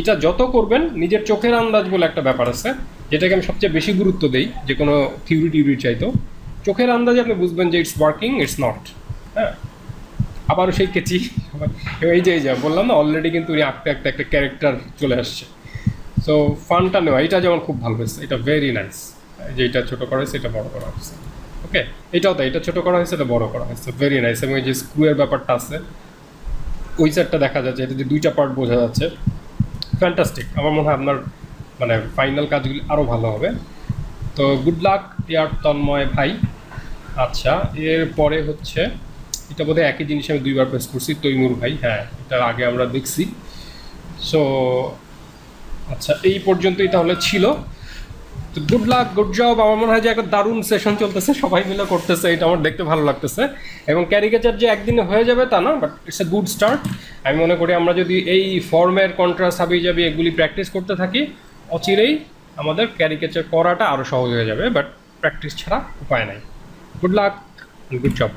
এটা যত করবেন নিজের চোখের আন্দাজ বলে একটা ব্যাপার আছে, যেটাকে আমি সবচেয়ে বেশি গুরুত্ব দিই যে কোনো থিওরি চাইতো। চোখের আন্দাজে আপনি বুঝবেন যে ইটস ওয়ার্কিং, ইটস নট। হ্যাঁ, আবারও সেই কেচি, এই যে বললাম না, অলরেডি কিন্তু উনি আঁকতে আঁকতে একটা ক্যারেক্টার চলে আসছে। সো ফানটা নেওয়া, এটা যেমন খুব ভালো হয়েছে, এটা ভেরি নাইস। যে এটা ছোটো করা হয়েছে, এটা বড় করা হয়েছে, ওকে। এটাও তাই, এটা ছোটো করা হয়েছে, এটা বড় করা হয়েছে, ভেরি নাইস। এবং এই যে স্ক্রুয়ের ব্যাপারটা আছে, ওই সাইডটা দেখা যাচ্ছে, এটা যে দুইটা পার্ট বোঝা যাচ্ছে, ফ্যান্টাস্টিক। আমার মনে হয় আপনার মানে ফাইনাল কাজগুলি আরও ভালো হবে। তো গুড লাক ইয়ার তন্ময় ভাই। আচ্ছা, এরপরে হচ্ছে এটা বোধহয় একই জিনিস আমি দুইবার প্রেস করছি, তৈমুর ভাই, হ্যাঁ এটা আগে আমরা দেখছি। সো আচ্ছা, এই পর্যন্তই তাহলে ছিল। তো গুড লাক, গুড জব। আমার মনে হয় যে একটা দারুণ সেশন চলতেছে, সবাই মিলে করতেছে, এটা আমার দেখতে ভালো লাগতেছে। এবং ক্যারিকেচার যে একদিনে হয়ে যাবে তা না, but it's a good start. আমি মনে করি আমরা যদি এই ফর্মের কন্ট্রাস্ট হাবিজাবি এগুলি প্র্যাকটিস করতে থাকি, অচিরেই আমাদের ক্যারিকেচার করাটা আরও সহজ হয়ে যাবে, বাট প্র্যাকটিস ছাড়া উপায় নাই। Good luck, good job.